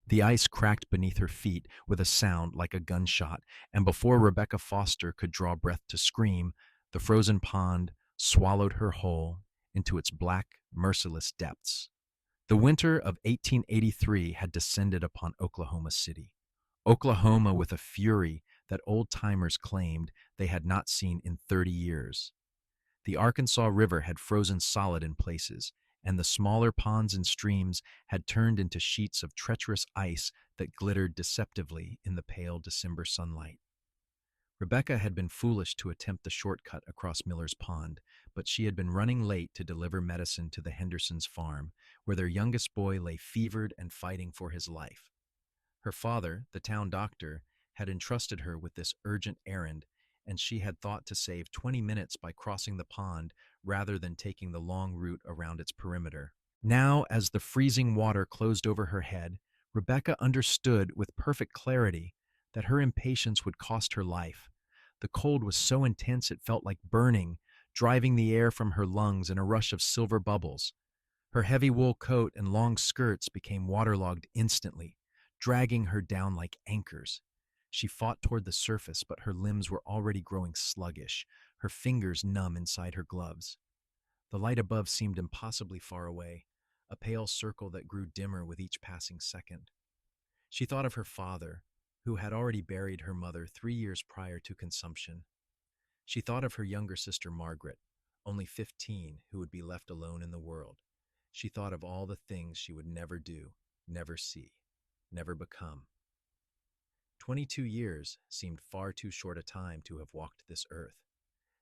The ice cracked beneath her feet with a sound like a gunshot, and before Rebecca Foster could draw breath to scream, the frozen pond swallowed her whole into its black, merciless depths. The winter of 1883 had descended upon Oklahoma City. Oklahoma with a fury that old-timers claimed they had not seen in 30 years. The Arkansas River had frozen solid in places, and the smaller ponds and streams had turned into sheets of treacherous ice that glittered deceptively in the pale December sunlight. Rebecca had been foolish to attempt the shortcut across Miller's Pond, but she had been running late to deliver medicine to the Hendersons' farm, where their youngest boy lay fevered and fighting for his life. Her father, the town doctor, had entrusted her with this urgent errand, and she had thought to save 20 minutes by crossing the pond rather than taking the long route around its perimeter. Now, as the freezing water closed over her head, Rebecca understood with perfect clarity that her impatience would cost her life. The cold was so intense it felt like burning, driving the air from her lungs in a rush of silver bubbles. Her heavy wool coat and long skirts became waterlogged instantly, dragging her down like anchors. She fought toward the surface, but her limbs were already growing sluggish, her fingers numb inside her gloves. The light above seemed impossibly far away, a pale circle that grew dimmer with each passing second. She thought of her father, who had already buried her mother 3 years prior to consumption. She thought of her younger sister Margaret, only 15, who would be left alone in the world. She thought of all the things she would never do, never see, never become. 22 years seemed far too short a time to have walked this earth.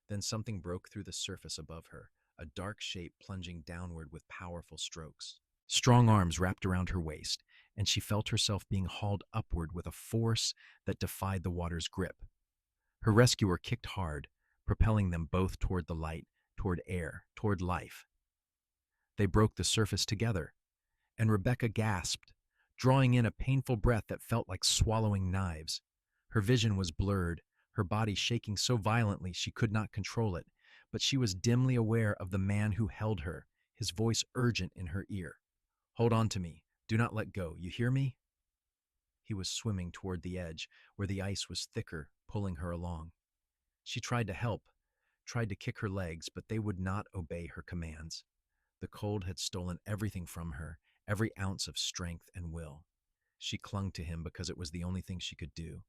Then something broke through the surface above her, a dark shape plunging downward with powerful strokes. Strong arms wrapped around her waist, and she felt herself being hauled upward with a force that defied the water's grip. Her rescuer kicked hard, propelling them both toward the light, toward air, toward life. They broke the surface together, and Rebecca gasped, drawing in a painful breath that felt like swallowing knives. Her vision was blurred, her body shaking so violently she could not control it, but she was dimly aware of the man who held her, his voice urgent in her ear. "Hold on to me. Do not let go. You hear me?" He was swimming toward the edge, where the ice was thicker, pulling her along. She tried to help, tried to kick her legs, but they would not obey her commands. The cold had stolen everything from her, every ounce of strength and will. She clung to him because it was the only thing she could do,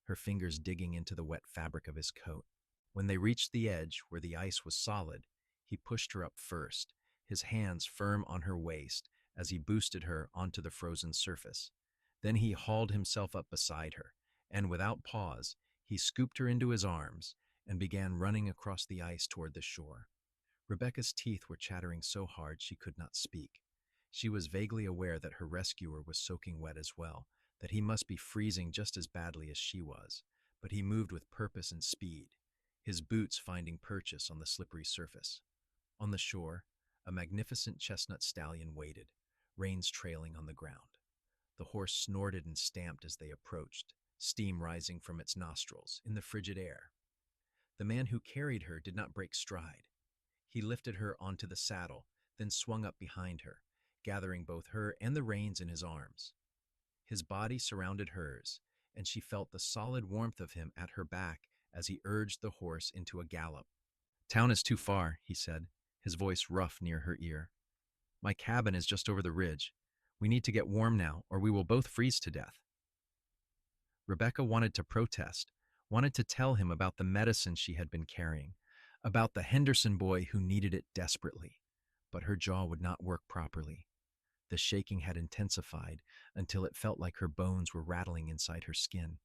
her fingers digging into the wet fabric of his coat. When they reached the edge, where the ice was solid, he pushed her up first, his hands firm on her waist as he boosted her onto the frozen surface. Then he hauled himself up beside her, and without pause, he scooped her into his arms and began running across the ice toward the shore. Rebecca's teeth were chattering so hard she could not speak. She was vaguely aware that her rescuer was soaking wet as well, that he must be freezing just as badly as she was, but he moved with purpose and speed, his boots finding purchase on the slippery surface. On the shore, a magnificent chestnut stallion waited, reins trailing on the ground. The horse snorted and stamped as they approached, steam rising from its nostrils in the frigid air. The man who carried her did not break stride. He lifted her onto the saddle, then swung up behind her, gathering both her and the reins in his arms. His body surrounded hers, and she felt the solid warmth of him at her back as he urged the horse into a gallop. "Town is too far," he said, his voice rough near her ear. "My cabin is just over the ridge. We need to get warm now, or we will both freeze to death." Rebecca wanted to protest, wanted to tell him about the medicine she had been carrying, about the Henderson boy who needed it desperately, but her jaw would not work properly. The shaking had intensified until it felt like her bones were rattling inside her skin.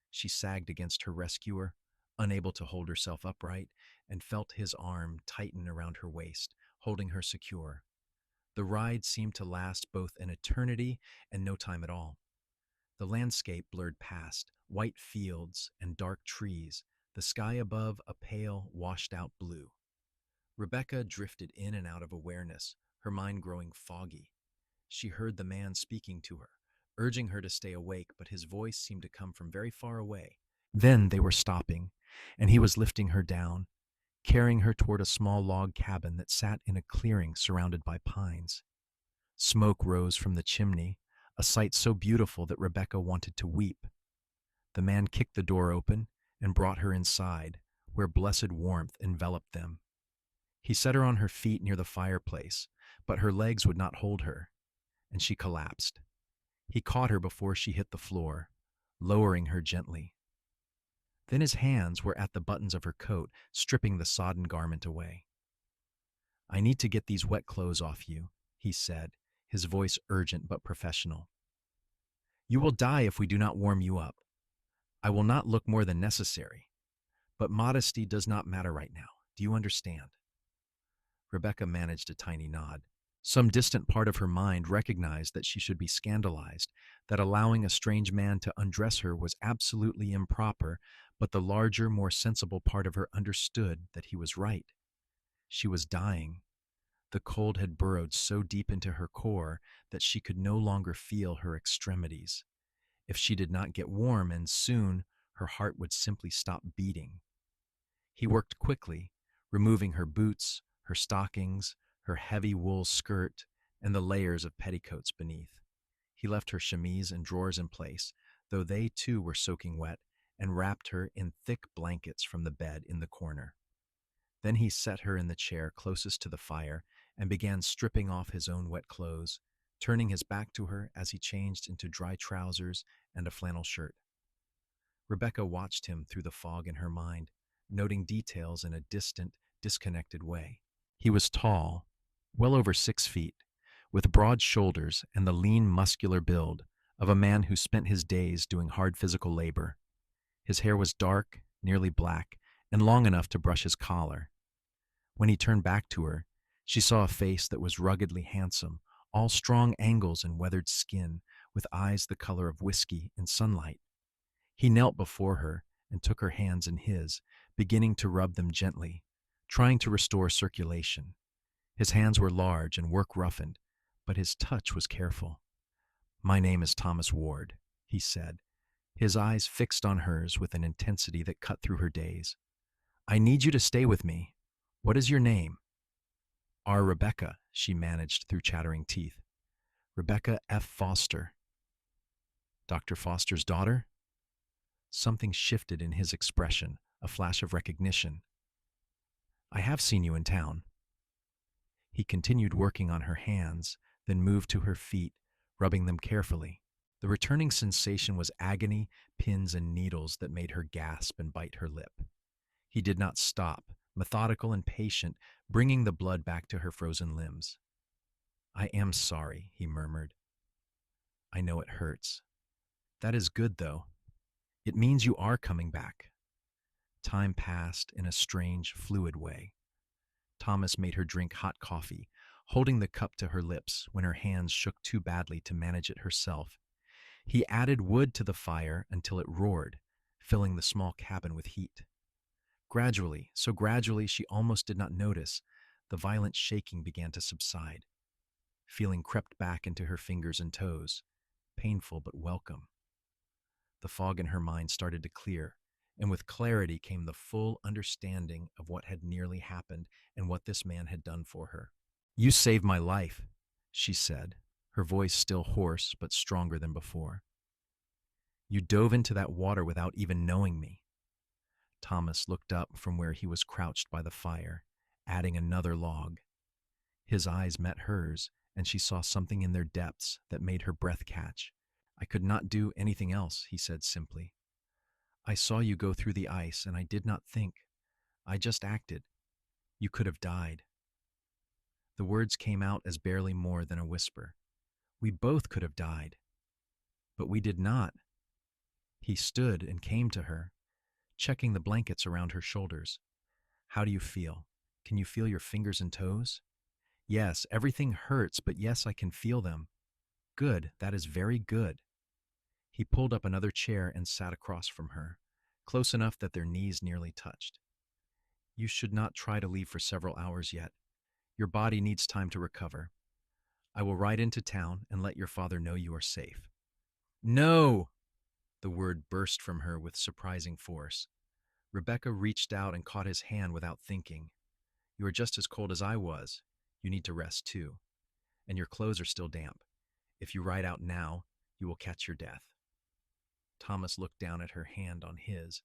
She sagged against her rescuer, unable to hold herself upright, and felt his arm tighten around her waist, holding her secure. The ride seemed to last both an eternity and no time at all. The landscape blurred past, white fields and dark trees, the sky above a pale, washed-out blue. Rebecca drifted in and out of awareness, her mind growing foggy. She heard the man speaking to her, urging her to stay awake, but his voice seemed to come from very far away. Then they were stopping, and he was lifting her down, carrying her toward a small log cabin that sat in a clearing surrounded by pines. Smoke rose from the chimney, a sight so beautiful that Rebecca wanted to weep. The man kicked the door open and brought her inside, where blessed warmth enveloped them. He set her on her feet near the fireplace, but her legs would not hold her, and she collapsed. He caught her before she hit the floor, lowering her gently. Then his hands were at the buttons of her coat, stripping the sodden garment away. "I need to get these wet clothes off you," he said, his voice urgent but professional. "You will die if we do not warm you up. I will not look more than necessary, but modesty does not matter right now. Do you understand?" Rebecca managed a tiny nod. Some distant part of her mind recognized that she should be scandalized, that allowing a strange man to undress her was absolutely improper, but the larger, more sensible part of her understood that he was right. She was dying. The cold had burrowed so deep into her core that she could no longer feel her extremities. If she did not get warm, and soon, her heart would simply stop beating. He worked quickly, removing her boots, her stockings, her heavy wool skirt, and the layers of petticoats beneath. He left her chemise and drawers in place, though they too were soaking wet, and wrapped her in thick blankets from the bed in the corner. Then he set her in the chair closest to the fire and began stripping off his own wet clothes, turning his back to her as he changed into dry trousers and a flannel shirt. Rebecca watched him through the fog in her mind, noting details in a distant, disconnected way. He was tall, well over 6 feet, with broad shoulders and the lean, muscular build of a man who spent his days doing hard physical labor. His hair was dark, nearly black, and long enough to brush his collar. When he turned back to her, she saw a face that was ruggedly handsome, all strong angles and weathered skin, with eyes the color of whiskey in sunlight. He knelt before her and took her hands in his, beginning to rub them gently, trying to restore circulation. His hands were large and work-roughened, but his touch was careful. "My name is Thomas Ward," he said, his eyes fixed on hers with an intensity that cut through her daze. "I need you to stay with me. What is your name?" "R. Rebecca," she managed through chattering teeth. "Rebecca F. Foster." "Dr. Foster's daughter?" Something shifted in his expression, a flash of recognition. "I have seen you in town." He continued working on her hands, then moved to her feet, rubbing them carefully. The returning sensation was agony, pins and needles that made her gasp and bite her lip. He did not stop, methodical and patient, bringing the blood back to her frozen limbs. "I am sorry," he murmured. "I know it hurts. That is good, though. It means you are coming back." Time passed in a strange, fluid way. Thomas made her drink hot coffee, holding the cup to her lips when her hands shook too badly to manage it herself. He added wood to the fire until it roared, filling the small cabin with heat. Gradually, so gradually she almost did not notice, the violent shaking began to subside. Feeling crept back into her fingers and toes, painful but welcome. The fog in her mind started to clear, and with clarity came the full understanding of what had nearly happened and what this man had done for her. "You saved my life," she said, her voice still hoarse but stronger than before. "You dove into that water without even knowing me." Thomas looked up from where he was crouched by the fire, adding another log. His eyes met hers, and she saw something in their depths that made her breath catch. "I could not do anything else," he said simply. "I saw you go through the ice, and I did not think. I just acted. You could have died." The words came out as barely more than a whisper. "We both could have died. But we did not." He stood and came to her, checking the blankets around her shoulders. "How do you feel? Can you feel your fingers and toes?" "Yes, everything hurts, but yes, I can feel them." "Good, that is very good." He pulled up another chair and sat across from her, close enough that their knees nearly touched. "You should not try to leave for several hours yet. Your body needs time to recover. I will ride into town and let your father know you are safe." "No!" The word burst from her with surprising force. Rebecca reached out and caught his hand without thinking. "You are just as cold as I was. You need to rest too. And your clothes are still damp. If you ride out now, you will catch your death. Thomas looked down at her hand on his,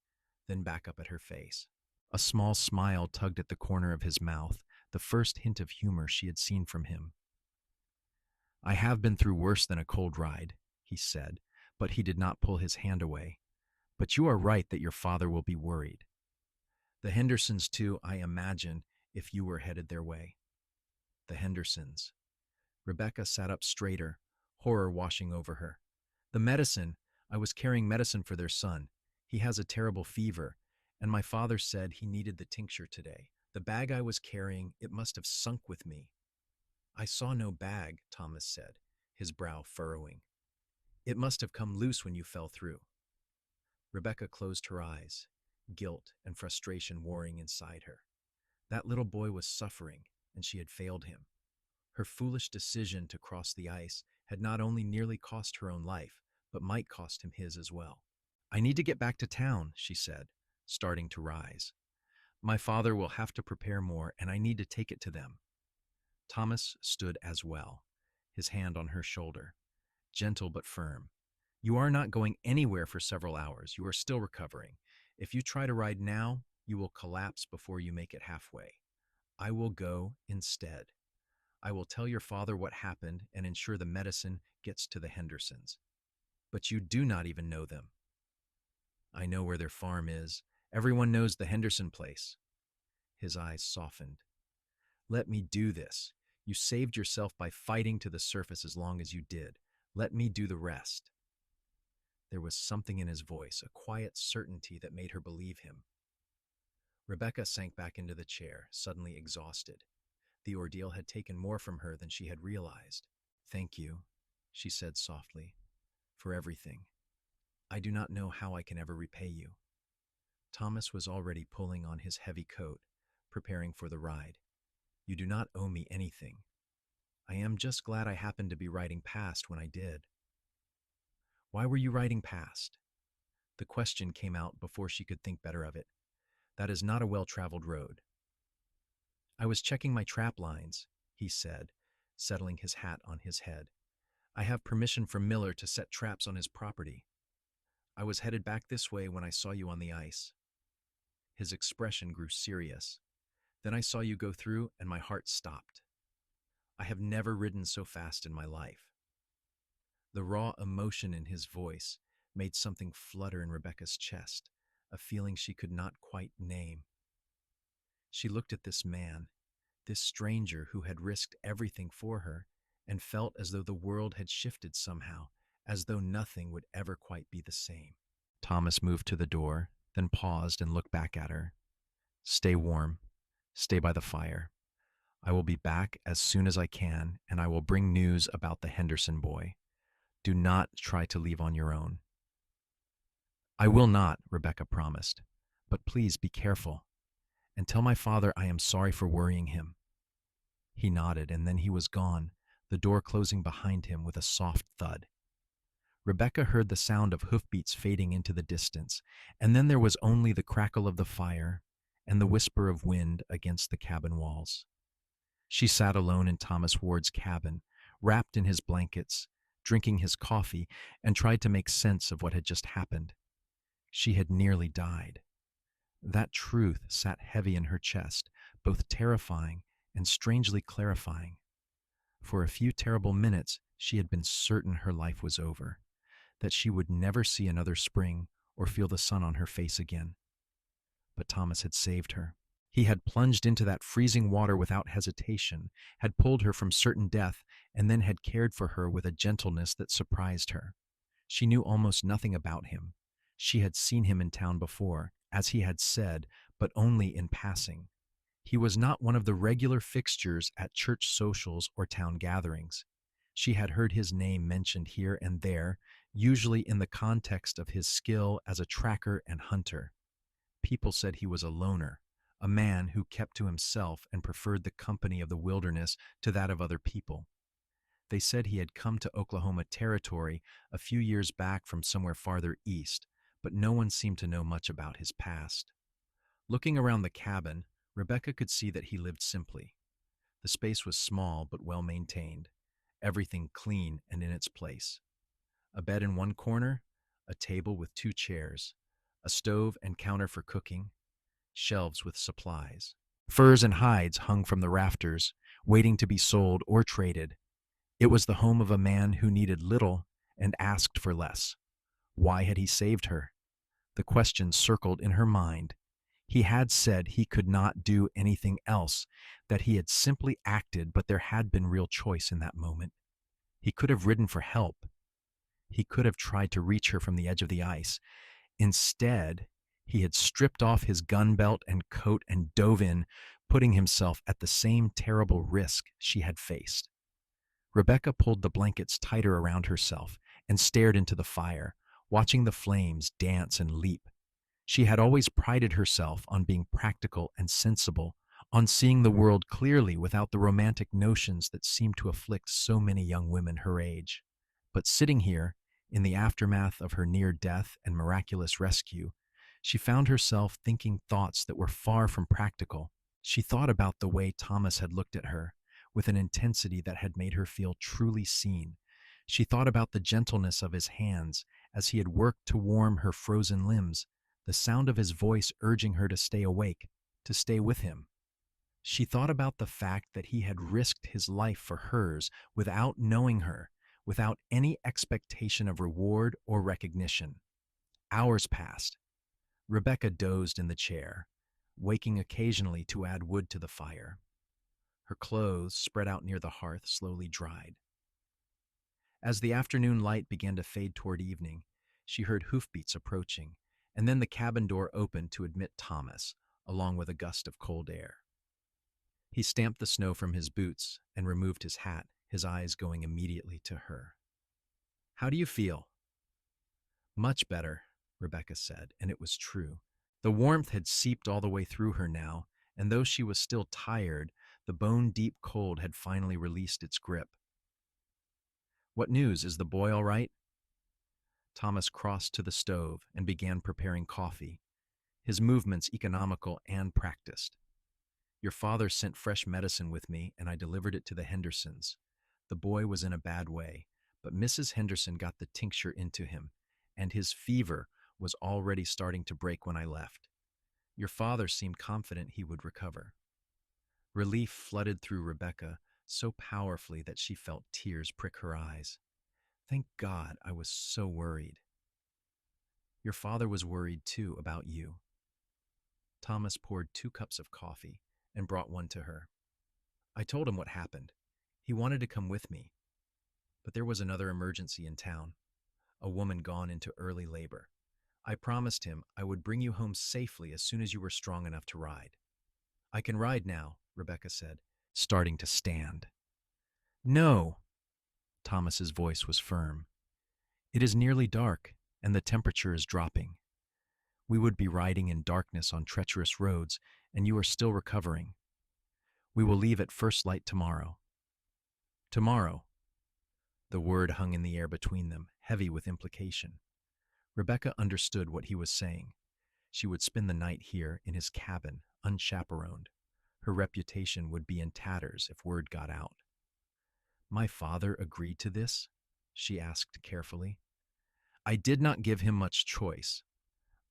then back up at her face. A small smile tugged at the corner of his mouth, the first hint of humor she had seen from him. I have been through worse than a cold ride, he said, but he did not pull his hand away. But you are right that your father will be worried. The Hendersons, too, I imagine, if you were headed their way. The Hendersons. Rebecca sat up straighter, horror washing over her. The medicine. I was carrying medicine for their son. He has a terrible fever, and my father said he needed the tincture today. The bag I was carrying, it must have sunk with me. I saw no bag, Thomas said, his brow furrowing. It must have come loose when you fell through. Rebecca closed her eyes, guilt and frustration warring inside her. That little boy was suffering, and she had failed him. Her foolish decision to cross the ice had not only nearly cost her own life, but might cost him his as well. I need to get back to town, she said, starting to rise. My father will have to prepare more, and I need to take it to them. Thomas stood as well, his hand on her shoulder, gentle but firm. You are not going anywhere for several hours. You are still recovering. If you try to ride now, you will collapse before you make it halfway. I will go instead. I will tell your father what happened and ensure the medicine gets to the Hendersons. But you do not even know them. I know where their farm is. Everyone knows the Henderson place. His eyes softened. Let me do this. You saved yourself by fighting to the surface as long as you did. Let me do the rest. There was something in his voice, a quiet certainty that made her believe him. Rebecca sank back into the chair, suddenly exhausted. The ordeal had taken more from her than she had realized. Thank you, she said softly, for everything. I do not know how I can ever repay you. Thomas was already pulling on his heavy coat, preparing for the ride. You do not owe me anything. I am just glad I happened to be riding past when I did. Why were you riding past? The question came out before she could think better of it. That is not a well-traveled road. I was checking my trap lines, he said, settling his hat on his head. I have permission from Miller to set traps on his property. I was headed back this way when I saw you on the ice. His expression grew serious. Then I saw you go through and my heart stopped. I have never ridden so fast in my life. The raw emotion in his voice made something flutter in Rebecca's chest, a feeling she could not quite name. She looked at this man, this stranger who had risked everything for her, and felt as though the world had shifted somehow, as though nothing would ever quite be the same. Thomas moved to the door, then paused and looked back at her. Stay warm. Stay by the fire. I will be back as soon as I can, and I will bring news about the Henderson boy. Do not try to leave on your own. I will not, Rebecca promised, but please be careful. And tell my father I am sorry for worrying him. He nodded, and then he was gone, the door closing behind him with a soft thud. Rebecca heard the sound of hoofbeats fading into the distance, and then there was only the crackle of the fire and the whisper of wind against the cabin walls. She sat alone in Thomas Ward's cabin, wrapped in his blankets, drinking his coffee, and tried to make sense of what had just happened. She had nearly died. That truth sat heavy in her chest, both terrifying and strangely clarifying. For a few terrible minutes, she had been certain her life was over, that she would never see another spring or feel the sun on her face again. But Thomas had saved her. He had plunged into that freezing water without hesitation, had pulled her from certain death, and then had cared for her with a gentleness that surprised her. She knew almost nothing about him. She had seen him in town before, as he had said, but only in passing. He was not one of the regular fixtures at church socials or town gatherings. She had heard his name mentioned here and there, usually in the context of his skill as a tracker and hunter. People said he was a loner, a man who kept to himself and preferred the company of the wilderness to that of other people. They said he had come to Oklahoma Territory a few years back from somewhere farther east, but no one seemed to know much about his past. Looking around the cabin, Rebecca could see that he lived simply. The space was small but well maintained. everything clean and in its place. A bed in one corner, a table with two chairs, a stove and counter for cooking, shelves with supplies. Furs and hides hung from the rafters, waiting to be sold or traded. It was the home of a man who needed little and asked for less. Why had he saved her? The question circled in her mind. He had said he could not do anything else, that he had simply acted, but there had been real choice in that moment. He could have ridden for help. He could have tried to reach her from the edge of the ice. Instead, he had stripped off his gun belt and coat and dove in, putting himself at the same terrible risk she had faced. Rebecca pulled the blankets tighter around herself and stared into the fire, watching the flames dance and leap. She had always prided herself on being practical and sensible, on seeing the world clearly without the romantic notions that seemed to afflict so many young women her age. But sitting here, in the aftermath of her near death and miraculous rescue, she found herself thinking thoughts that were far from practical. She thought about the way Thomas had looked at her, with an intensity that had made her feel truly seen. She thought about the gentleness of his hands as he had worked to warm her frozen limbs, the sound of his voice urging her to stay awake, to stay with him. She thought about the fact that he had risked his life for hers without knowing her, without any expectation of reward or recognition. Hours passed. Rebecca dozed in the chair, waking occasionally to add wood to the fire. Her clothes, spread out near the hearth, slowly dried. As the afternoon light began to fade toward evening, she heard hoofbeats approaching, and then the cabin door opened to admit Thomas, along with a gust of cold air. He stamped the snow from his boots and removed his hat, his eyes going immediately to her. "How do you feel?" "Much better," Rebecca said, and it was true. The warmth had seeped all the way through her now, and though she was still tired, the bone-deep cold had finally released its grip. "What news? Is the boy all right?" Thomas crossed to the stove and began preparing coffee, his movements economical and practiced. "Your father sent fresh medicine with me, and I delivered it to the Hendersons. The boy was in a bad way, but Mrs. Henderson got the tincture into him, and his fever was already starting to break when I left. Your father seemed confident he would recover." Relief flooded through Rebecca so powerfully that she felt tears prick her eyes. "Thank God, I was so worried." "Your father was worried too about you." Thomas poured 2 cups of coffee and brought one to her. "I told him what happened. He wanted to come with me. But there was another emergency in town. A woman gone into early labor. I promised him I would bring you home safely as soon as you were strong enough to ride." "I can ride now," Rebecca said, starting to stand. "No." Thomas's voice was firm. "It is nearly dark, and the temperature is dropping. We would be riding in darkness on treacherous roads, and you are still recovering. We will leave at first light tomorrow." "Tomorrow." The word hung in the air between them, heavy with implication. Rebecca understood what he was saying. She would spend the night here in his cabin, unchaperoned. Her reputation would be in tatters if word got out. "My father agreed to this?" she asked carefully. "I did not give him much choice.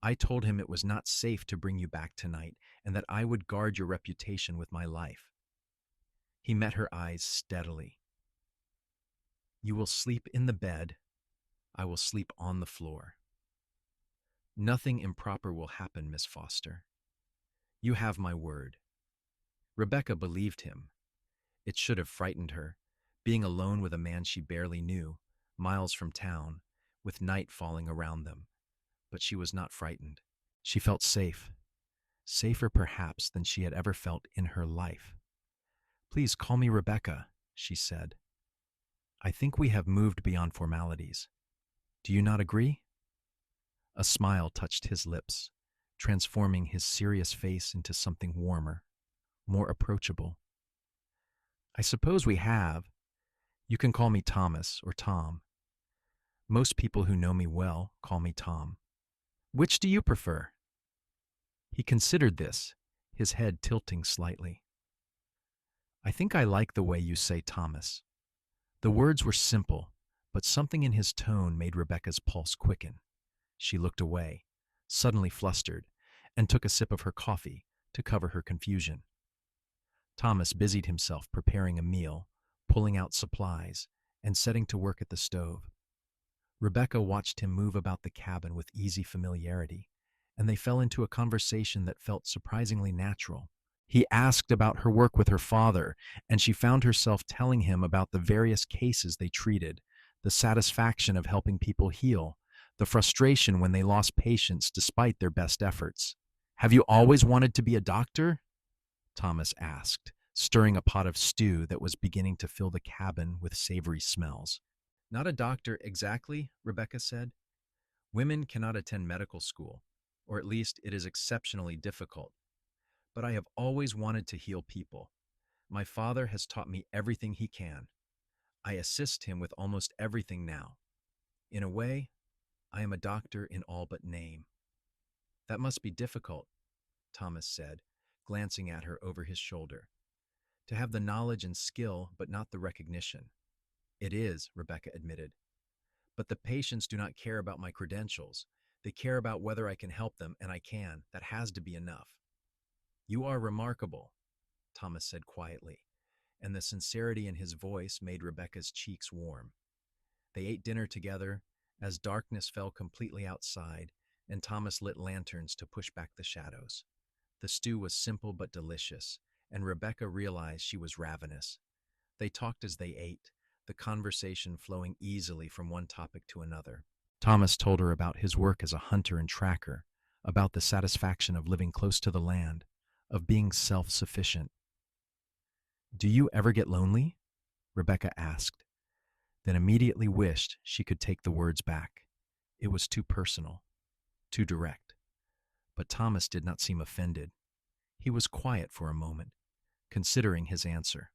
I told him it was not safe to bring you back tonight and that I would guard your reputation with my life." He met her eyes steadily. "You will sleep in the bed. I will sleep on the floor. Nothing improper will happen, Miss Foster. You have my word." Rebecca believed him. It should have frightened her, being alone with a man she barely knew, miles from town, with night falling around them. But she was not frightened. She felt safe, safer perhaps than she had ever felt in her life. "Please call me Rebecca," she said. "I think we have moved beyond formalities. Do you not agree?" A smile touched his lips, transforming his serious face into something warmer, more approachable. "I suppose we have. You can call me Thomas or Tom. Most people who know me well call me Tom. Which do you prefer?" He considered this, his head tilting slightly. "I think I like the way you say Thomas. The words were simple, but something in his tone made Rebecca's pulse quicken. She looked away, suddenly flustered, and took a sip of her coffee to cover her confusion. Thomas busied himself preparing a meal, pulling out supplies, and setting to work at the stove. Rebecca watched him move about the cabin with easy familiarity, and they fell into a conversation that felt surprisingly natural. He asked about her work with her father, and she found herself telling him about the various cases they treated, the satisfaction of helping people heal, the frustration when they lost patients despite their best efforts. "Have you always wanted to be a doctor?" Thomas asked, stirring a pot of stew that was beginning to fill the cabin with savory smells. "Not a doctor exactly," Rebecca said. "Women cannot attend medical school, or at least it is exceptionally difficult. But I have always wanted to heal people. My father has taught me everything he can. I assist him with almost everything now. In a way, I am a doctor in all but name." "That must be difficult," Thomas said, glancing at her over his shoulder. "To have the knowledge and skill, but not the recognition." "It is," Rebecca admitted. "But the patients do not care about my credentials. They care about whether I can help them, and I can. That has to be enough." "You are remarkable," Thomas said quietly, and the sincerity in his voice made Rebecca's cheeks warm. They ate dinner together as darkness fell completely outside, and Thomas lit lanterns to push back the shadows. The stew was simple but delicious, and Rebecca realized she was ravenous. They talked as they ate, the conversation flowing easily from one topic to another. Thomas told her about his work as a hunter and tracker, about the satisfaction of living close to the land, of being self-sufficient. "Do you ever get lonely?" Rebecca asked, then immediately wished she could take the words back. It was too personal, too direct. But Thomas did not seem offended. He was quiet for a moment, considering his answer.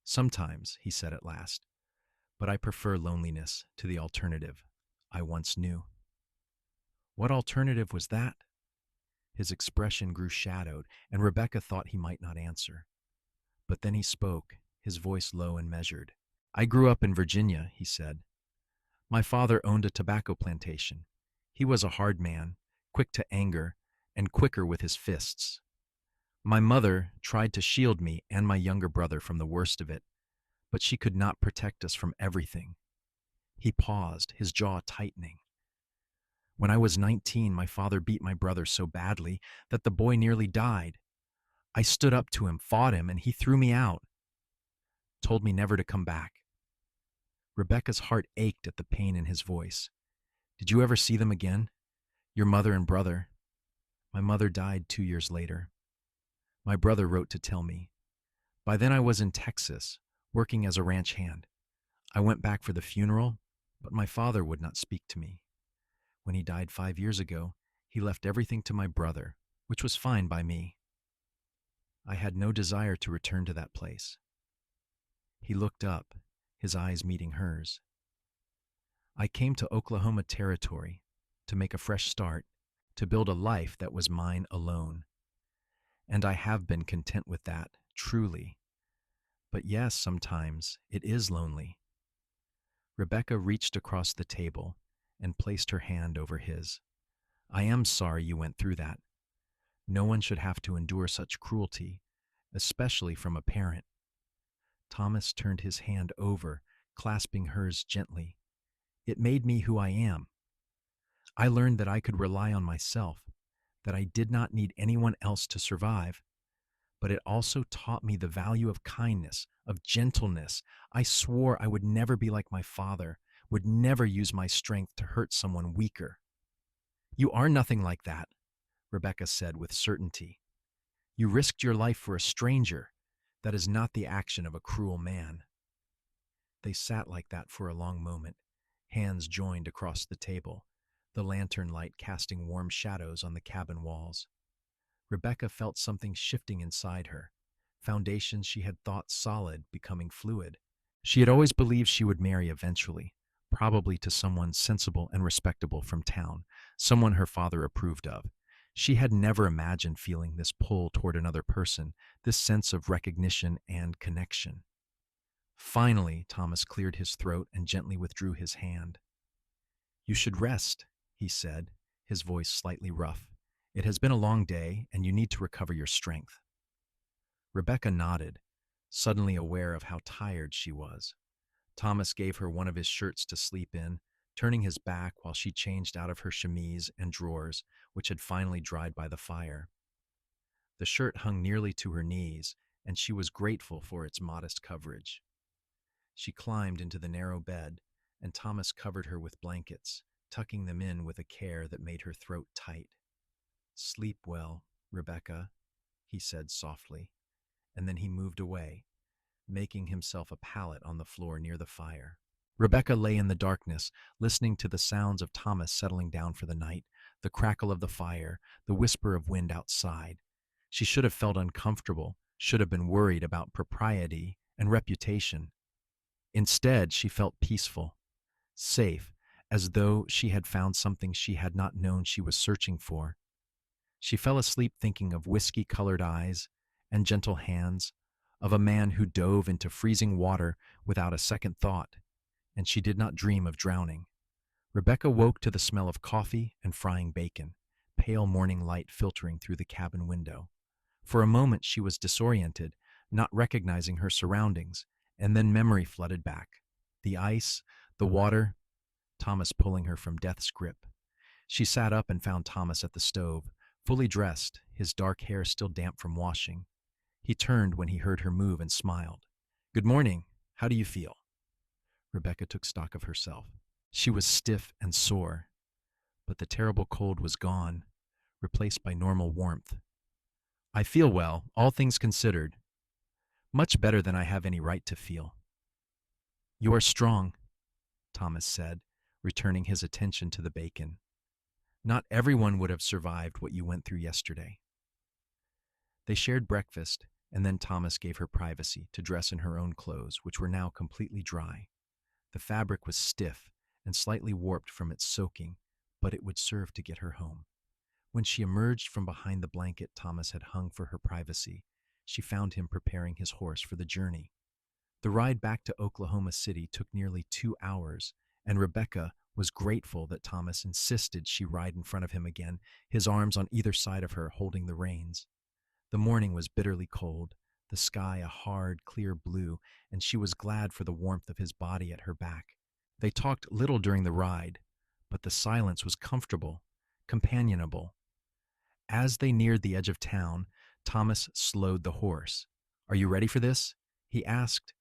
"Sometimes," he said at last, "but I prefer loneliness to the alternative I once knew." "What alternative was that?" His expression grew shadowed, and Rebecca thought he might not answer. But then he spoke, his voice low and measured. "I grew up in Virginia," he said. "My father owned a tobacco plantation. He was a hard man, quick to anger, and quicker with his fists. My mother tried to shield me and my younger brother from the worst of it, but she could not protect us from everything." He paused, his jaw tightening. "When I was 19, my father beat my brother so badly that the boy nearly died. I stood up to him, fought him, and he threw me out. Told me never to come back." Rebecca's heart ached at the pain in his voice. "Did you ever see them again? Your mother and brother?" "My mother died 2 years later. My brother wrote to tell me. By then I was in Texas, working as a ranch hand. I went back for the funeral, but my father would not speak to me. When he died 5 years ago, he left everything to my brother, which was fine by me. I had no desire to return to that place." He looked up, his eyes meeting hers. "I came to Oklahoma Territory to make a fresh start, to build a life that was mine alone. And I have been content with that, truly. But yes, sometimes it is lonely." Rebecca reached across the table and placed her hand over his. "I am sorry you went through that. No one should have to endure such cruelty, especially from a parent." Thomas turned his hand over, clasping hers gently. "It made me who I am. I learned that I could rely on myself, that I did not need anyone else to survive. But it also taught me the value of kindness, of gentleness. I swore I would never be like my father, would never use my strength to hurt someone weaker." "You are nothing like that," Rebecca said with certainty. "You risked your life for a stranger. That is not the action of a cruel man." They sat like that for a long moment, hands joined across the table, the lantern light casting warm shadows on the cabin walls. Rebecca felt something shifting inside her, foundations she had thought solid becoming fluid. She had always believed she would marry eventually, probably to someone sensible and respectable from town, someone her father approved of. She had never imagined feeling this pull toward another person, this sense of recognition and connection. Finally, Thomas cleared his throat and gently withdrew his hand. "You should rest," he said, his voice slightly rough. "It has been a long day, and you need to recover your strength." Rebecca nodded, suddenly aware of how tired she was. Thomas gave her one of his shirts to sleep in, turning his back while she changed out of her chemise and drawers, which had finally dried by the fire. The shirt hung nearly to her knees, and she was grateful for its modest coverage. She climbed into the narrow bed, and Thomas covered her with blankets, tucking them in with a care that made her throat tight. "Sleep well, Rebecca," he said softly, and then he moved away, making himself a pallet on the floor near the fire. Rebecca lay in the darkness, listening to the sounds of Thomas settling down for the night, the crackle of the fire, the whisper of wind outside. She should have felt uncomfortable, should have been worried about propriety and reputation. Instead, she felt peaceful, safe, as though she had found something she had not known she was searching for. She fell asleep thinking of whiskey-colored eyes and gentle hands, of a man who dove into freezing water without a second thought, and she did not dream of drowning. Rebecca woke to the smell of coffee and frying bacon, pale morning light filtering through the cabin window. For a moment she was disoriented, not recognizing her surroundings, and then memory flooded back. The ice, the water, Thomas pulling her from death's grip. She sat up and found Thomas at the stove, fully dressed, his dark hair still damp from washing. He turned when he heard her move and smiled. "Good morning. How do you feel?" Rebecca took stock of herself. She was stiff and sore, but the terrible cold was gone, replaced by normal warmth. "I feel well, all things considered. Much better than I have any right to feel." "You are strong," Thomas said, returning his attention to the bacon. "Not everyone would have survived what you went through yesterday." They shared breakfast, and then Thomas gave her privacy to dress in her own clothes, which were now completely dry. The fabric was stiff and slightly warped from its soaking, but it would serve to get her home. When she emerged from behind the blanket Thomas had hung for her privacy, she found him preparing his horse for the journey. The ride back to Oklahoma City took nearly 2 hours, and Rebecca was grateful that Thomas insisted she ride in front of him again, his arms on either side of her holding the reins. The morning was bitterly cold, the sky a hard, clear blue, and she was glad for the warmth of his body at her back. They talked little during the ride, but the silence was comfortable, companionable. As they neared the edge of town, Thomas slowed the horse. "Are you ready for this?" he asked.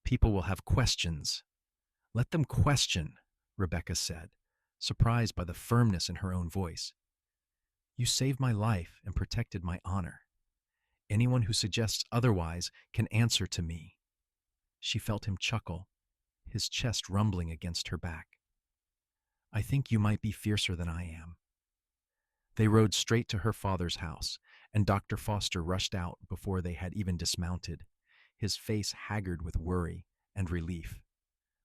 "People will have questions." "Let them question," Rebecca said, surprised by the firmness in her own voice. "You saved my life and protected my honor. Anyone who suggests otherwise can answer to me." She felt him chuckle, his chest rumbling against her back. "I think you might be fiercer than I am." They rode straight to her father's house, and Dr. Foster rushed out before they had even dismounted, his face haggard with worry and relief.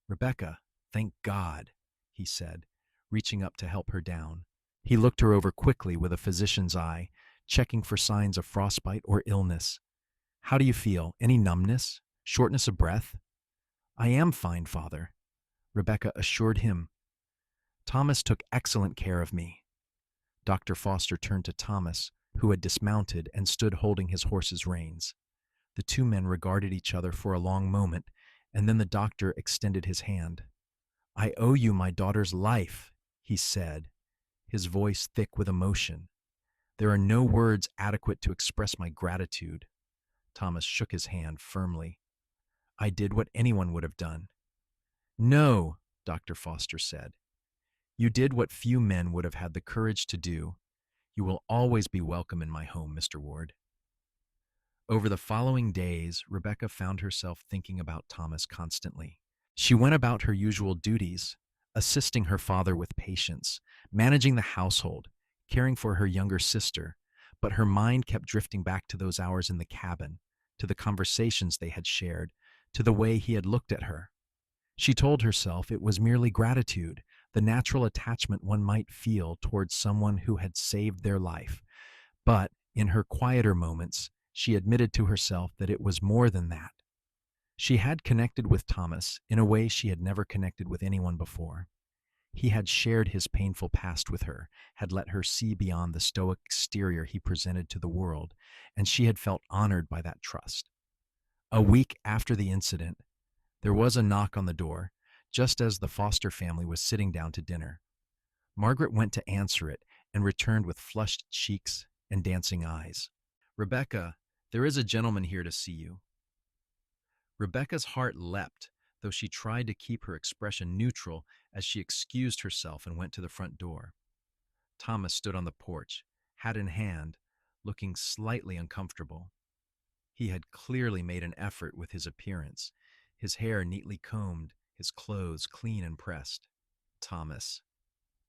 "Rebecca, thank God," he said, reaching up to help her down. He looked her over quickly with a physician's eye, checking for signs of frostbite or illness. "How do you feel? Any numbness? Shortness of breath?" "I am fine, Father," Rebecca assured him. "Thomas took excellent care of me." Dr. Foster turned to Thomas, who had dismounted and stood holding his horse's reins. The two men regarded each other for a long moment, and then the doctor extended his hand. "I owe you my daughter's life," he said, his voice thick with emotion. "There are no words adequate to express my gratitude." Thomas shook his hand firmly. "I did what anyone would have done." "No," Dr. Foster said. "You did what few men would have had the courage to do. You will always be welcome in my home, Mr. Ward." Over the following days, Rebecca found herself thinking about Thomas constantly. She went about her usual duties, assisting her father with patients, managing the household, caring for her younger sister, but her mind kept drifting back to those hours in the cabin, to the conversations they had shared, to the way he had looked at her. She told herself it was merely gratitude, the natural attachment one might feel towards someone who had saved their life. But in her quieter moments, she admitted to herself that it was more than that. She had connected with Thomas in a way she had never connected with anyone before. He had shared his painful past with her, had let her see beyond the stoic exterior he presented to the world, and she had felt honored by that trust. A week after the incident, there was a knock on the door, just as the Foster family was sitting down to dinner. Margaret went to answer it and returned with flushed cheeks and dancing eyes. "Rebecca, there is a gentleman here to see you." Rebecca's heart leapt, though she tried to keep her expression neutral as she excused herself and went to the front door. Thomas stood on the porch, hat in hand, looking slightly uncomfortable. He had clearly made an effort with his appearance, his hair neatly combed, his clothes clean and pressed. "Thomas,"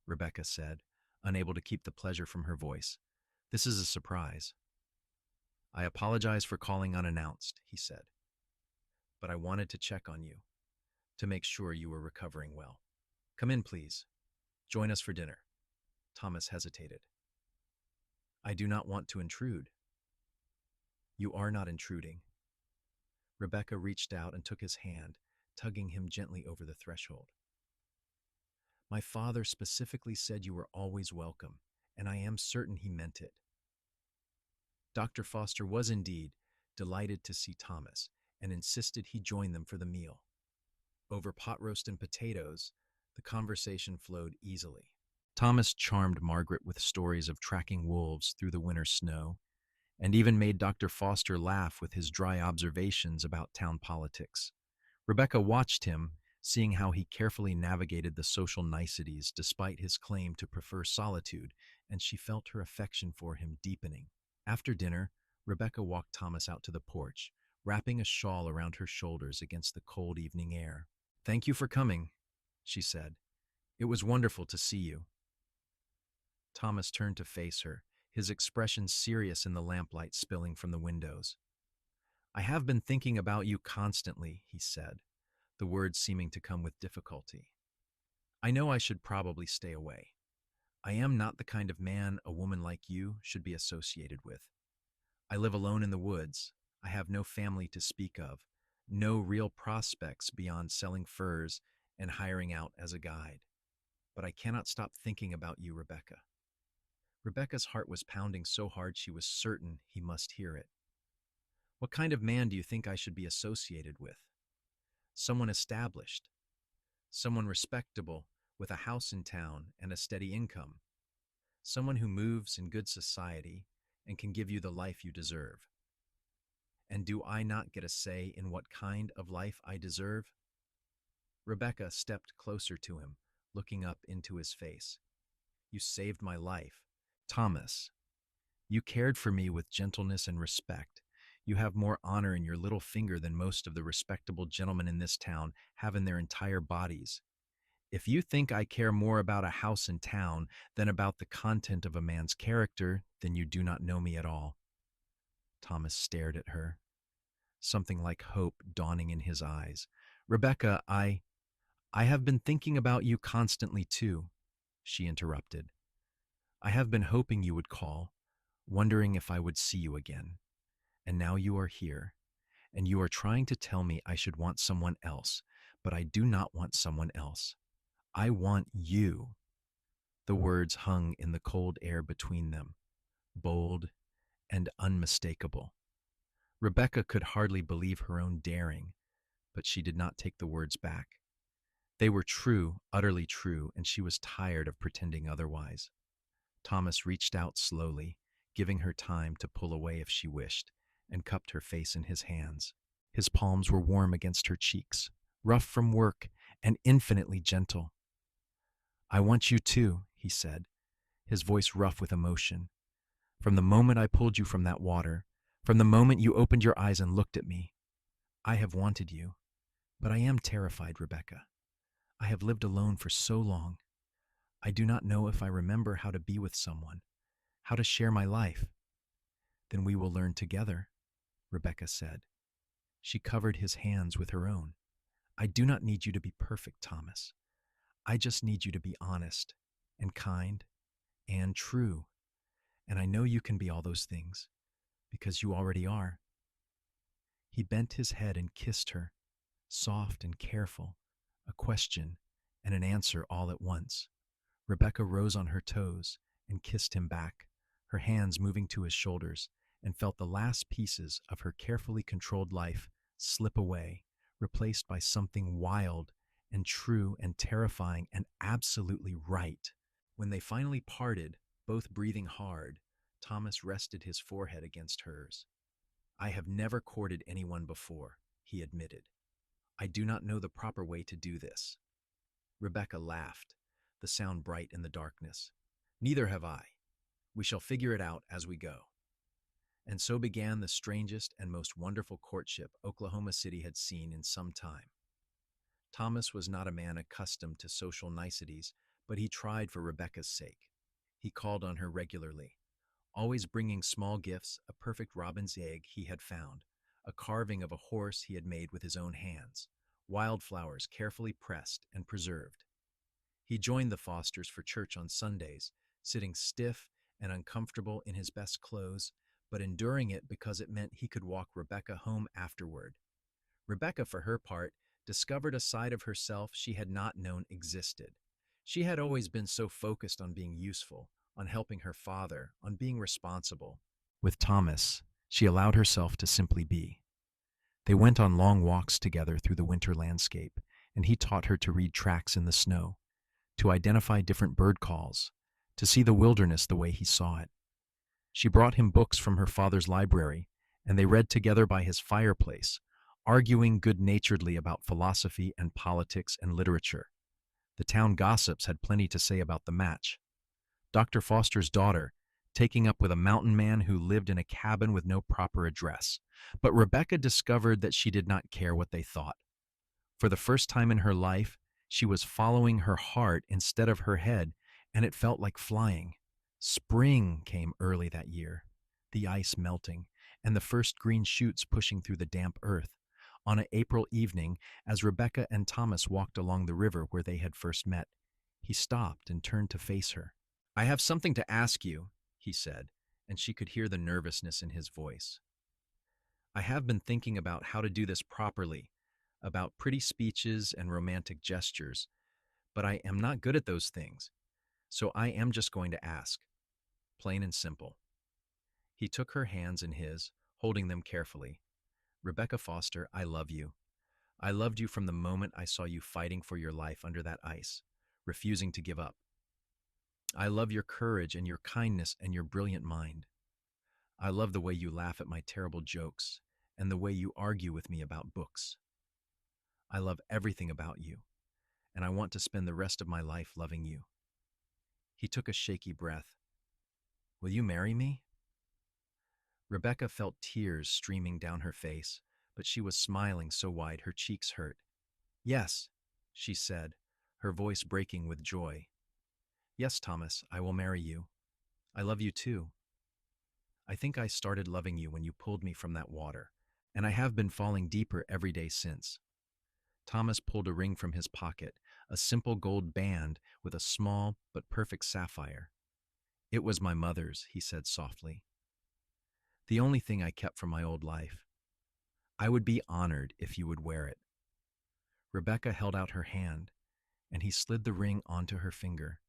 Rebecca said, unable to keep the pleasure from her voice, "this is a surprise." "I apologize for calling unannounced," he said, "but I wanted to check on you, to make sure you were recovering well. Come in, please. Join us for dinner." Thomas hesitated. "I do not want to intrude." "You are not intruding." Rebecca reached out and took his hand, tugging him gently over the threshold. "My father specifically said you were always welcome, and I am certain he meant it." Dr. Foster was indeed delighted to see Thomas and insisted he join them for the meal. Over pot roast and potatoes, the conversation flowed easily. Thomas charmed Margaret with stories of tracking wolves through the winter snow, and even made Dr. Foster laugh with his dry observations about town politics. Rebecca watched him, seeing how he carefully navigated the social niceties despite his claim to prefer solitude, and she felt her affection for him deepening. After dinner, Rebecca walked Thomas out to the porch, wrapping a shawl around her shoulders against the cold evening air. "Thank you for coming," she said. "It was wonderful to see you." Thomas turned to face her, his expression serious in the lamplight spilling from the windows. "I have been thinking about you constantly," he said, the words seeming to come with difficulty. "I know I should probably stay away. I am not the kind of man a woman like you should be associated with. I live alone in the woods. I have no family to speak of, no real prospects beyond selling furs and hiring out as a guide. But I cannot stop thinking about you, Rebecca." Rebecca's heart was pounding so hard she was certain he must hear it. "What kind of man do you think I should be associated with?" "Someone established, someone respectable with a house in town and a steady income, someone who moves in good society and can give you the life you deserve." "And do I not get a say in what kind of life I deserve?" Rebecca stepped closer to him, looking up into his face. "You saved my life. Thomas, you cared for me with gentleness and respect. You have more honor in your little finger than most of the respectable gentlemen in this town have in their entire bodies. If you think I care more about a house in town than about the content of a man's character, then you do not know me at all." Thomas stared at her, something like hope dawning in his eyes. "Rebecca, I have been thinking about you constantly too," she interrupted. "I have been hoping you would call, wondering if I would see you again. And now you are here, and you are trying to tell me I should want someone else, but I do not want someone else. I want you." The words hung in the cold air between them, bold and unmistakable. Rebecca could hardly believe her own daring, but she did not take the words back. They were true, utterly true, and she was tired of pretending otherwise. Thomas reached out slowly, giving her time to pull away if she wished, and cupped her face in his hands. His palms were warm against her cheeks, rough from work and infinitely gentle. "I want you too," he said, his voice rough with emotion. "From the moment I pulled you from that water, from the moment you opened your eyes and looked at me, I have wanted you. But I am terrified, Rebecca. I have lived alone for so long. I do not know if I remember how to be with someone, how to share my life." "Then we will learn together," Rebecca said. She covered his hands with her own. "I do not need you to be perfect, Thomas. I just need you to be honest and kind and true. And I know you can be all those things, because you already are." He bent his head and kissed her, soft and careful, a question and an answer all at once. Rebecca rose on her toes and kissed him back, her hands moving to his shoulders, and felt the last pieces of her carefully controlled life slip away, replaced by something wild and true and terrifying and absolutely right. When they finally parted, both breathing hard, Thomas rested his forehead against hers. "I have never courted anyone before," he admitted. "I do not know the proper way to do this." Rebecca laughed, the sound bright in the darkness. "Neither have I. We shall figure it out as we go." And so began the strangest and most wonderful courtship Oklahoma City had seen in some time. Thomas was not a man accustomed to social niceties, but he tried for Rebecca's sake. He called on her regularly, always bringing small gifts, a perfect robin's egg he had found, a carving of a horse he had made with his own hands, wildflowers carefully pressed and preserved. He joined the Fosters for church on Sundays, sitting stiff and uncomfortable in his best clothes, but enduring it because it meant he could walk Rebecca home afterward. Rebecca, for her part, discovered a side of herself she had not known existed. She had always been so focused on being useful, on helping her father, on being responsible. With Thomas, she allowed herself to simply be. They went on long walks together through the winter landscape, and he taught her to read tracks in the snow, to identify different bird calls, to see the wilderness the way he saw it. She brought him books from her father's library, and they read together by his fireplace, arguing good-naturedly about philosophy and politics and literature. The town gossips had plenty to say about the match. Dr. Foster's daughter, taking up with a mountain man who lived in a cabin with no proper address. But Rebecca discovered that she did not care what they thought. For the first time in her life, she was following her heart instead of her head, and it felt like flying. Spring came early that year, the ice melting, and the first green shoots pushing through the damp earth. On an April evening, as Rebecca and Thomas walked along the river where they had first met, he stopped and turned to face her. "I have something to ask you," he said, and she could hear the nervousness in his voice. "I have been thinking about how to do this properly, about pretty speeches and romantic gestures, but I am not good at those things, so I am just going to ask. Plain and simple." He took her hands in his, holding them carefully. "Rebecca Foster, I love you. I loved you from the moment I saw you fighting for your life under that ice, refusing to give up. I love your courage and your kindness and your brilliant mind. I love the way you laugh at my terrible jokes and the way you argue with me about books. I love everything about you, and I want to spend the rest of my life loving you." He took a shaky breath. "Will you marry me?" Rebecca felt tears streaming down her face, but she was smiling so wide her cheeks hurt. "Yes," she said, her voice breaking with joy. "Yes, Thomas, I will marry you. I love you too. I think I started loving you when you pulled me from that water, and I have been falling deeper every day since." Thomas pulled a ring from his pocket, a simple gold band with a small but perfect sapphire. "It was my mother's," he said softly. "The only thing I kept from my old life. I would be honored if you would wear it." Rebecca held out her hand, and he slid the ring onto her finger.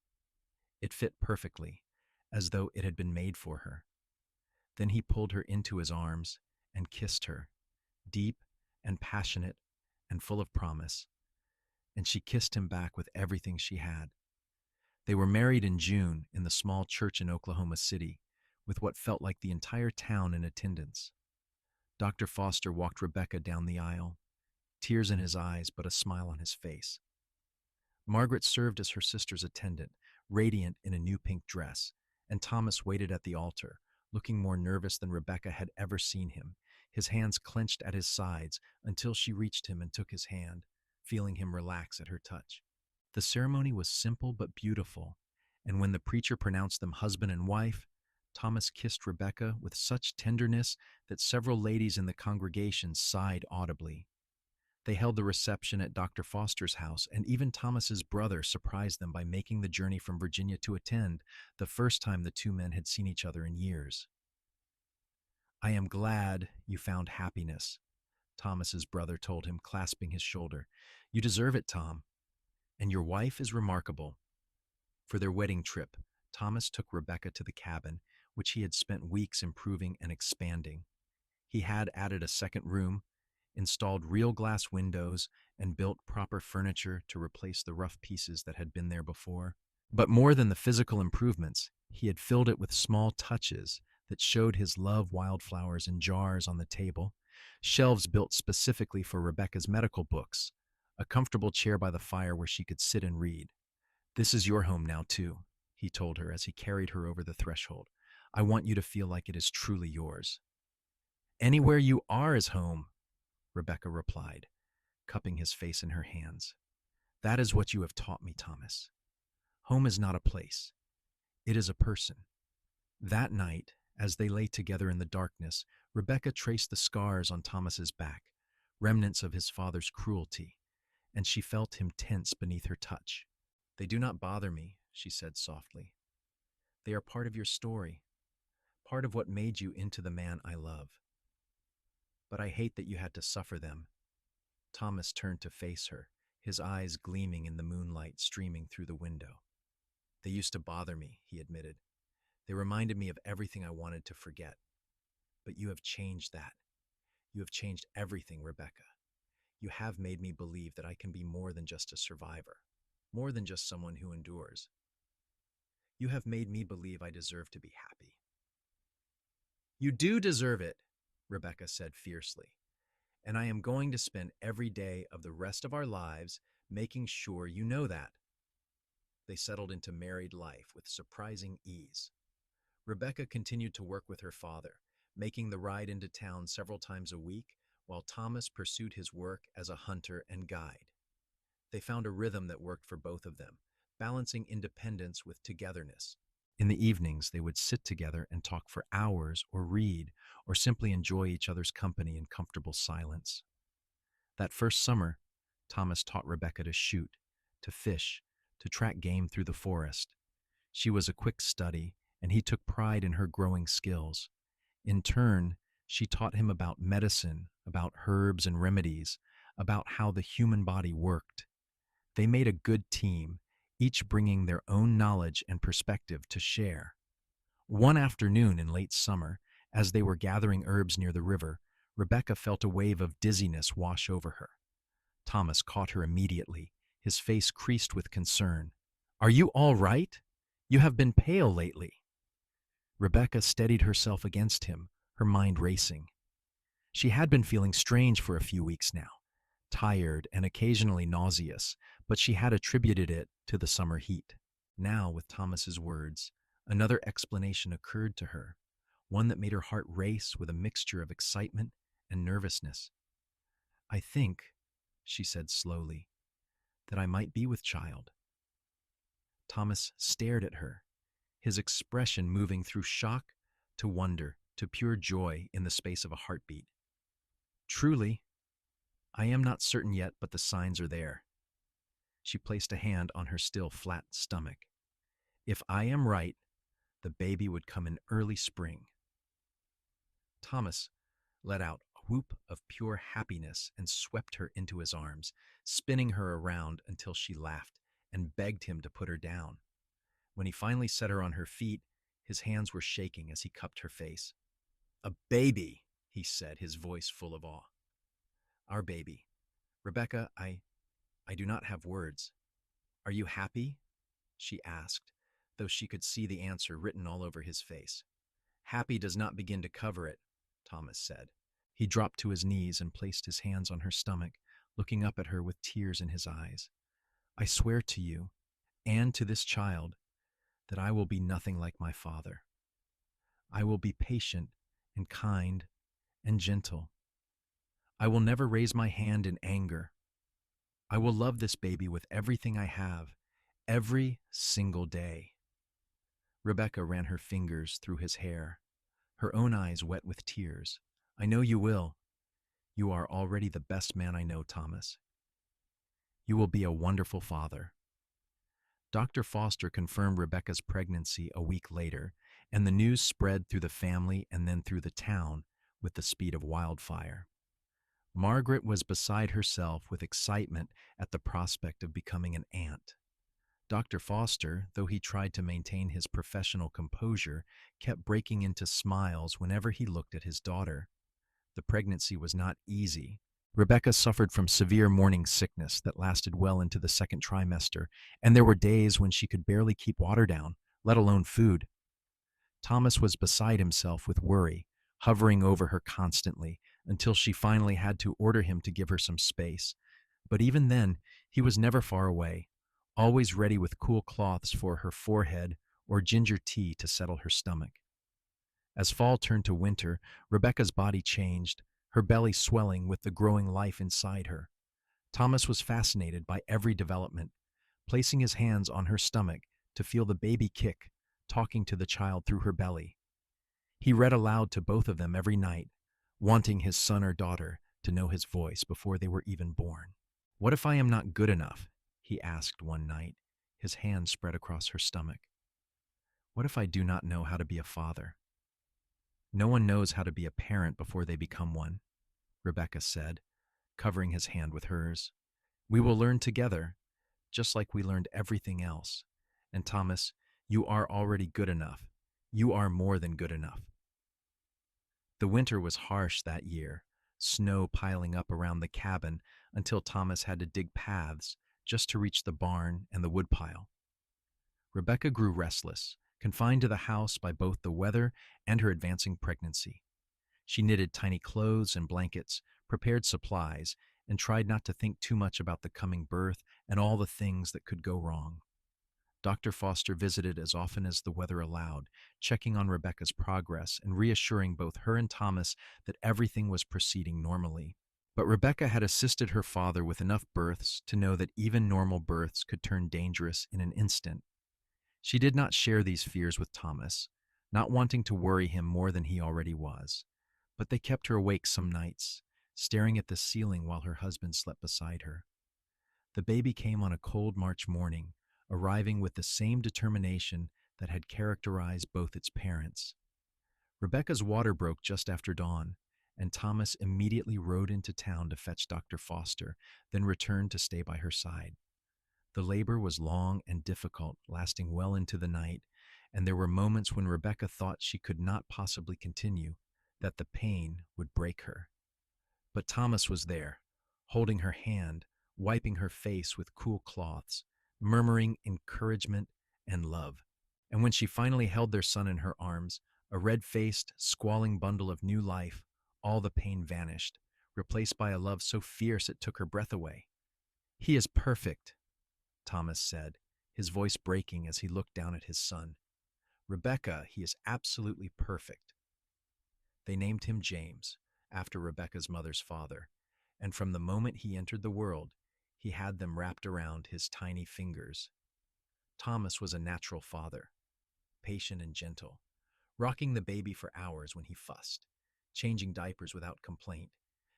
It fit perfectly, as though it had been made for her. Then he pulled her into his arms and kissed her, deep and passionate and full of promise, and she kissed him back with everything she had. They were married in June in the small church in Oklahoma City, with what felt like the entire town in attendance. Dr. Foster walked Rebecca down the aisle, tears in his eyes but a smile on his face. Margaret served as her sister's attendant, radiant in a new pink dress, and Thomas waited at the altar, looking more nervous than Rebecca had ever seen him, his hands clenched at his sides until she reached him and took his hand, feeling him relax at her touch. The ceremony was simple but beautiful, and when the preacher pronounced them husband and wife, Thomas kissed Rebecca with such tenderness that several ladies in the congregation sighed audibly. They held the reception at Dr. Foster's house, and even Thomas's brother surprised them by making the journey from Virginia to attend, the first time the two men had seen each other in years. "I am glad you found happiness," Thomas's brother told him, clasping his shoulder. You deserve it, Tom. And your wife is remarkable. For their wedding trip, Thomas took Rebecca to the cabin, which he had spent weeks improving and expanding. He had added a second room, installed real glass windows, and built proper furniture to replace the rough pieces that had been there before. But more than the physical improvements, he had filled it with small touches that showed his love wildflowers in jars on the table, shelves built specifically for Rebecca's medical books, a comfortable chair by the fire where she could sit and read. This is your home now, too, he told her as he carried her over the threshold. I want you to feel like it is truly yours. Anywhere you are is home, Rebecca replied, cupping his face in her hands. That is what you have taught me, Thomas. Home is not a place. It is a person. That night, as they lay together in the darkness, Rebecca traced the scars on Thomas's back, remnants of his father's cruelty, and she felt him tense beneath her touch. They do not bother me, she said softly. They are part of your story, part of what made you into the man I love. But I hate that you had to suffer them. Thomas turned to face her, his eyes gleaming in the moonlight streaming through the window. They used to bother me, he admitted. They reminded me of everything I wanted to forget. But you have changed that. You have changed everything, Rebecca. You have made me believe that I can be more than just a survivor, more than just someone who endures. You have made me believe I deserve to be happy. You do deserve it, Rebecca said fiercely, and I am going to spend every day of the rest of our lives making sure you know that. They settled into married life with surprising ease. Rebecca continued to work with her father, making the ride into town several times a week, while Thomas pursued his work as a hunter and guide. They found a rhythm that worked for both of them, balancing independence with togetherness. In the evenings, they would sit together and talk for hours or read or simply enjoy each other's company in comfortable silence. That first summer, Thomas taught Rebecca to shoot, to fish, to track game through the forest. She was a quick study, and he took pride in her growing skills. In turn, she taught him about medicine, about herbs and remedies, about how the human body worked. They made a good team, each bringing their own knowledge and perspective to share. One afternoon in late summer, as they were gathering herbs near the river, Rebecca felt a wave of dizziness wash over her. Thomas caught her immediately, his face creased with concern. Are you all right? You have been pale lately. Rebecca steadied herself against him, her mind racing. She had been feeling strange for a few weeks now, tired and occasionally nauseous, but she had attributed it to the summer heat. Now, with Thomas's words, another explanation occurred to her, one that made her heart race with a mixture of excitement and nervousness. I think, she said slowly, that I might be with child. Thomas stared at her, his expression moving through shock to wonder to pure joy in the space of a heartbeat. Truly, I am not certain yet, but the signs are there. She placed a hand on her still flat stomach. If I am right, the baby would come in early spring. Thomas let out a whoop of pure happiness and swept her into his arms, spinning her around until she laughed and begged him to put her down. When he finally set her on her feet, his hands were shaking as he cupped her face. A baby, he said, his voice full of awe. Our baby. Rebecca, I do not have words. Are you happy? She asked, though she could see the answer written all over his face. Happy does not begin to cover it, Thomas said. He dropped to his knees and placed his hands on her stomach, looking up at her with tears in his eyes. I swear to you, and to this child, that I will be nothing like my father. I will be patient and kind and gentle. I will never raise my hand in anger. I will love this baby with everything I have, every single day. Rebecca ran her fingers through his hair, her own eyes wet with tears. I know you will. You are already the best man I know, Thomas. You will be a wonderful father. Dr. Foster confirmed Rebecca's pregnancy a week later, and the news spread through the family and then through the town with the speed of wildfire. Margaret was beside herself with excitement at the prospect of becoming an aunt. Dr. Foster, though he tried to maintain his professional composure, kept breaking into smiles whenever he looked at his daughter. The pregnancy was not easy. Rebecca suffered from severe morning sickness that lasted well into the second trimester, and there were days when she could barely keep water down, let alone food. Thomas was beside himself with worry, hovering over her constantly, until she finally had to order him to give her some space. But even then, he was never far away, always ready with cool cloths for her forehead or ginger tea to settle her stomach. As fall turned to winter, Rebecca's body changed, her belly swelling with the growing life inside her. Thomas was fascinated by every development, placing his hands on her stomach to feel the baby kick, talking to the child through her belly. He read aloud to both of them every night, wanting his son or daughter to know his voice before they were even born. "What if I am not good enough?" he asked one night, his hand spread across her stomach. "What if I do not know how to be a father?" "No one knows how to be a parent before they become one," Rebecca said, covering his hand with hers. "We will learn together, just like we learned everything else. And Thomas, you are already good enough. You are more than good enough." The winter was harsh that year, snow piling up around the cabin until Thomas had to dig paths just to reach the barn and the woodpile. Rebecca grew restless, confined to the house by both the weather and her advancing pregnancy. She knitted tiny clothes and blankets, prepared supplies, and tried not to think too much about the coming birth and all the things that could go wrong. Dr. Foster visited as often as the weather allowed, checking on Rebecca's progress and reassuring both her and Thomas that everything was proceeding normally. But Rebecca had assisted her father with enough births to know that even normal births could turn dangerous in an instant. She did not share these fears with Thomas, not wanting to worry him more than he already was, but they kept her awake some nights, staring at the ceiling while her husband slept beside her. The baby came on a cold March morning, arriving with the same determination that had characterized both its parents. Rebecca's water broke just after dawn, and Thomas immediately rode into town to fetch Dr. Foster, then returned to stay by her side. The labor was long and difficult, lasting well into the night, and there were moments when Rebecca thought she could not possibly continue, that the pain would break her. But Thomas was there, holding her hand, wiping her face with cool cloths, murmuring encouragement and love. And when she finally held their son in her arms, a red-faced, squalling bundle of new life, all the pain vanished, replaced by a love so fierce it took her breath away. "He is perfect," Thomas said, his voice breaking as he looked down at his son. "Rebecca, he is absolutely perfect." They named him James, after Rebecca's mother's father, and from the moment he entered the world, he had them wrapped around his tiny fingers. Thomas was a natural father, patient and gentle, rocking the baby for hours when he fussed, changing diapers without complaint,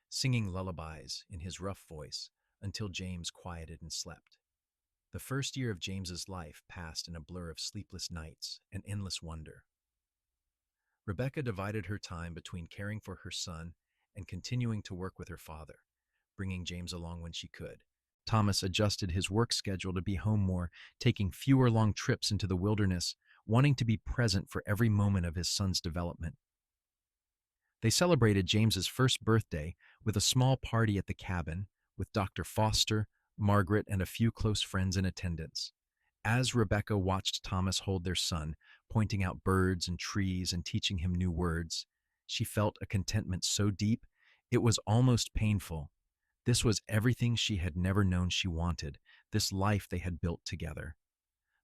singing lullabies in his rough voice until James quieted and slept. The first year of James's life passed in a blur of sleepless nights and endless wonder. Rebecca divided her time between caring for her son and continuing to work with her father, bringing James along when she could. Thomas adjusted his work schedule to be home more, taking fewer long trips into the wilderness, wanting to be present for every moment of his son's development. They celebrated James's first birthday with a small party at the cabin, with Dr. Foster, Margaret, and a few close friends in attendance. As Rebecca watched Thomas hold their son, pointing out birds and trees and teaching him new words, she felt a contentment so deep it was almost painful. This was everything she had never known she wanted, this life they had built together.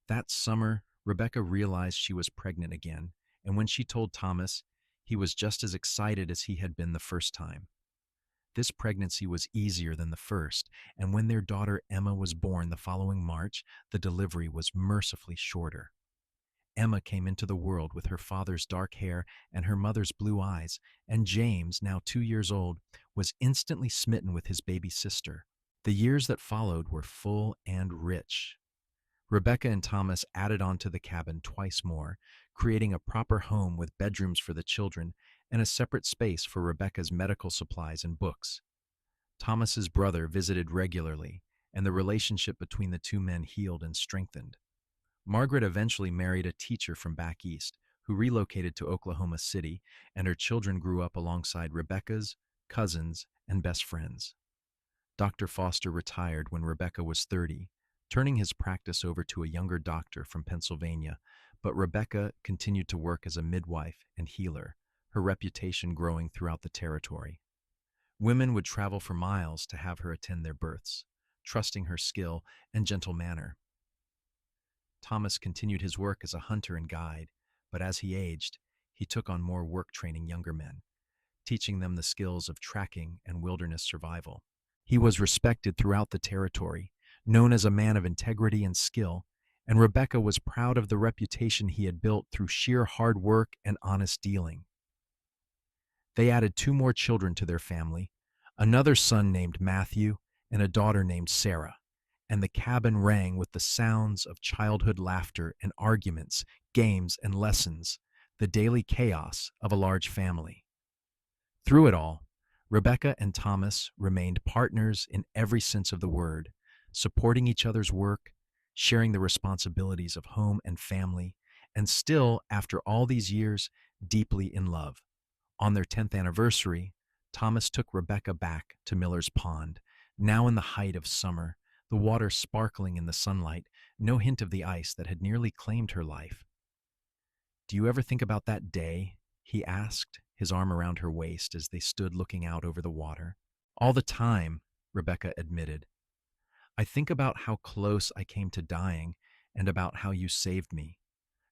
That summer, Rebecca realized she was pregnant again, and when she told Thomas, he was just as excited as he had been the first time. This pregnancy was easier than the first, and when their daughter Emma was born the following March, the delivery was mercifully shorter. Emma came into the world with her father's dark hair and her mother's blue eyes, and James, now 2 years old, was instantly smitten with his baby sister. The years that followed were full and rich. Rebecca and Thomas added on to the cabin twice more, creating a proper home with bedrooms for the children and a separate space for Rebecca's medical supplies and books. Thomas's brother visited regularly, and the relationship between the two men healed and strengthened. Margaret eventually married a teacher from back east who relocated to Oklahoma City, and her children grew up alongside Rebecca's cousins and best friends. Dr. Foster retired when Rebecca was 30, turning his practice over to a younger doctor from Pennsylvania, but Rebecca continued to work as a midwife and healer, her reputation growing throughout the territory. Women would travel for miles to have her attend their births, trusting her skill and gentle manner. Thomas continued his work as a hunter and guide, but as he aged, he took on more work training younger men, teaching them the skills of tracking and wilderness survival. He was respected throughout the territory, known as a man of integrity and skill, and Rebecca was proud of the reputation he had built through sheer hard work and honest dealing. They added two more children to their family, another son named Matthew and a daughter named Sarah, and the cabin rang with the sounds of childhood laughter and arguments, games and lessons, the daily chaos of a large family. Through it all, Rebecca and Thomas remained partners in every sense of the word, supporting each other's work, sharing the responsibilities of home and family, and still, after all these years, deeply in love. On their 10th anniversary, Thomas took Rebecca back to Miller's Pond, now in the height of summer, the water sparkling in the sunlight, no hint of the ice that had nearly claimed her life. "Do you ever think about that day?" he asked, his arm around her waist as they stood looking out over the water. "All the time," Rebecca admitted. "I think about how close I came to dying and about how you saved me.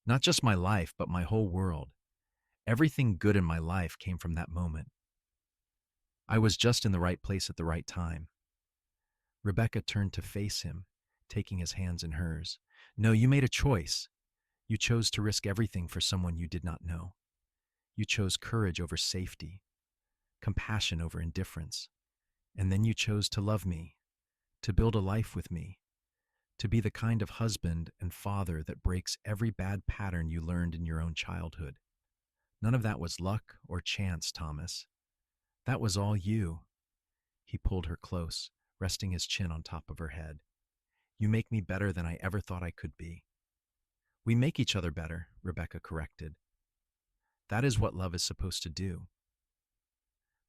Not just my life, but my whole world. Everything good in my life came from that moment. I was just in the right place at the right time." Rebecca turned to face him, taking his hands in hers. "No, you made a choice. You chose to risk everything for someone you did not know. You chose courage over safety, compassion over indifference. And then you chose to love me, to build a life with me, to be the kind of husband and father that breaks every bad pattern you learned in your own childhood. None of that was luck or chance, Thomas. That was all you." He pulled her close, resting his chin on top of her head. "You make me better than I ever thought I could be." "We make each other better," Rebecca corrected. "That is what love is supposed to do."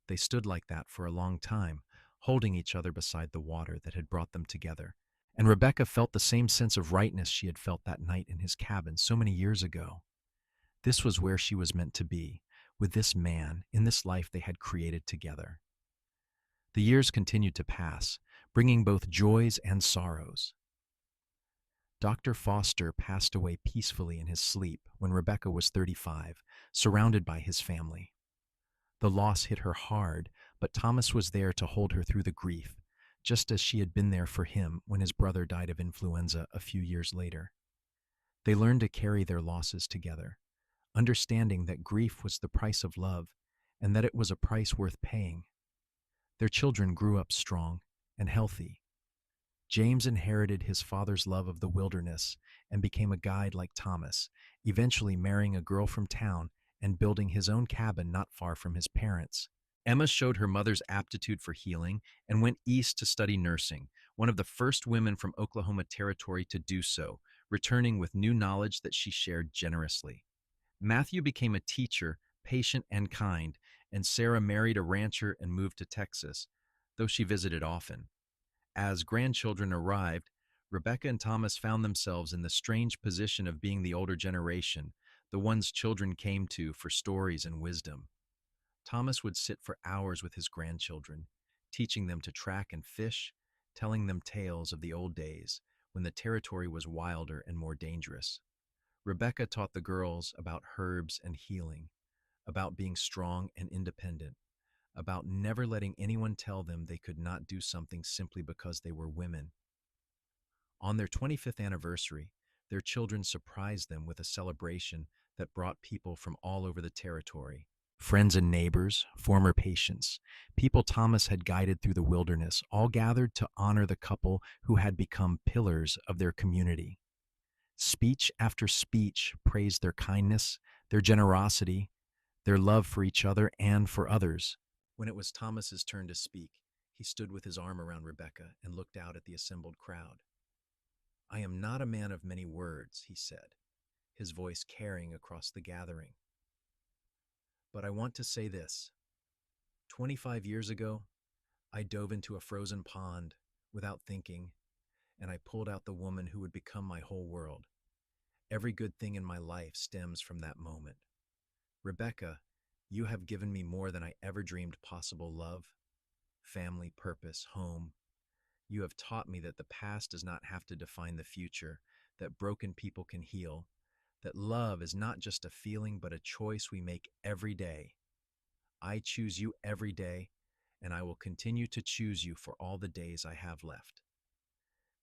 They stood like that for a long time, holding each other beside the water that had brought them together, and Rebecca felt the same sense of rightness she had felt that night in his cabin so many years ago. This was where she was meant to be, with this man, in this life they had created together. The years continued to pass, bringing both joys and sorrows. Dr. Foster passed away peacefully in his sleep when Rebecca was 35, surrounded by his family. The loss hit her hard, but Thomas was there to hold her through the grief, just as she had been there for him when his brother died of influenza a few years later. They learned to carry their losses together, understanding that grief was the price of love and that it was a price worth paying. Their children grew up strong and healthy. James inherited his father's love of the wilderness and became a guide like Thomas, eventually marrying a girl from town and building his own cabin not far from his parents. Emma showed her mother's aptitude for healing and went east to study nursing, one of the first women from Oklahoma Territory to do so, returning with new knowledge that she shared generously. Matthew became a teacher, patient and kind, and Sarah married a rancher and moved to Texas, though she visited often. As grandchildren arrived, Rebecca and Thomas found themselves in the strange position of being the older generation, the ones children came to for stories and wisdom. Thomas would sit for hours with his grandchildren, teaching them to track and fish, telling them tales of the old days when the territory was wilder and more dangerous. Rebecca taught the girls about herbs and healing, about being strong and independent, about never letting anyone tell them they could not do something simply because they were women. On their 25th anniversary, their children surprised them with a celebration that brought people from all over the territory. Friends and neighbors, former patients, people Thomas had guided through the wilderness, all gathered to honor the couple who had become pillars of their community. Speech after speech praised their kindness, their generosity, their love for each other and for others. When it was Thomas's turn to speak, He stood with his arm around Rebecca and looked out at the assembled crowd. "I am not a man of many words," he said, his voice carrying across the gathering. "But I want to say this. 25 years ago, I dove into a frozen pond without thinking, and I pulled out the woman who would become my whole world. Every good thing in my life stems from that moment. Rebecca, you have given me more than I ever dreamed possible: love, family, purpose, home. You have taught me that the past does not have to define the future, that broken people can heal, that love is not just a feeling but a choice we make every day. I choose you every day, and I will continue to choose you for all the days I have left."